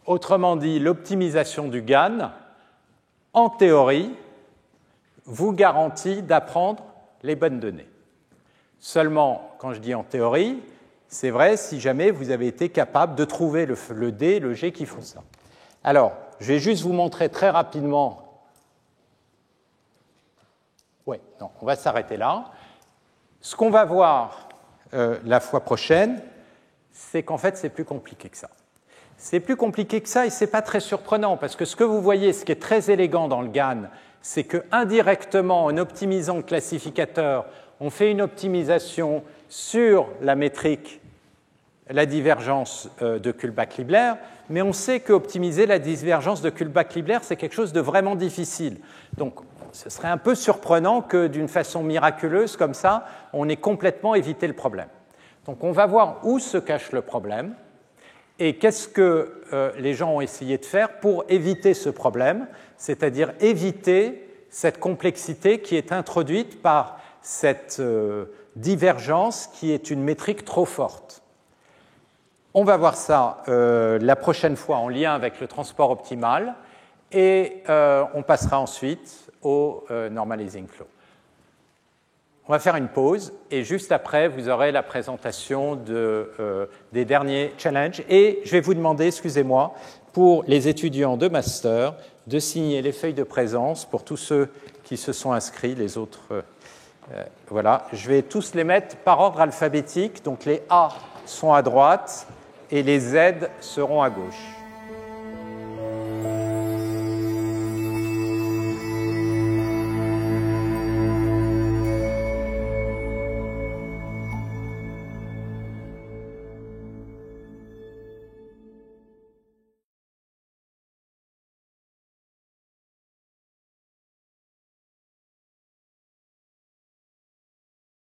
Speaker 1: Autrement dit, l'optimisation du GAN, en théorie, vous garantit d'apprendre les bonnes données. Seulement, quand je dis en théorie, c'est vrai si jamais vous avez été capable de trouver le D et le G qui font ça. Alors, je vais juste vous montrer très rapidement. Oui, non, on va s'arrêter là. Ce qu'on va voir la fois prochaine, c'est qu'en fait, c'est plus compliqué que ça. C'est plus compliqué que ça et ce n'est pas très surprenant parce que ce que vous voyez, ce qui est très élégant dans le GAN, c'est qu'indirectement, en optimisant le classificateur, on fait une optimisation sur la métrique la divergence de Kullback-Leibler, mais on sait qu'optimiser la divergence de Kullback-Leibler, c'est quelque chose de vraiment difficile. Donc, ce serait un peu surprenant que d'une façon miraculeuse, comme ça, on ait complètement évité le problème. Donc, on va voir où se cache le problème et qu'est-ce que les gens ont essayé de faire pour éviter ce problème, c'est-à-dire éviter cette complexité qui est introduite par cette divergence qui est une métrique trop forte. On va voir ça la prochaine fois en lien avec le transport optimal et on passera ensuite au normalizing flow. On va faire une pause et juste après, vous aurez la présentation des derniers challenges. Et je vais vous demander, excusez-moi, pour les étudiants de master, de signer les feuilles de présence pour tous ceux qui se sont inscrits, les autres. Voilà, je vais tous les mettre par ordre alphabétique. Donc les A sont à droite et les Z seront à gauche.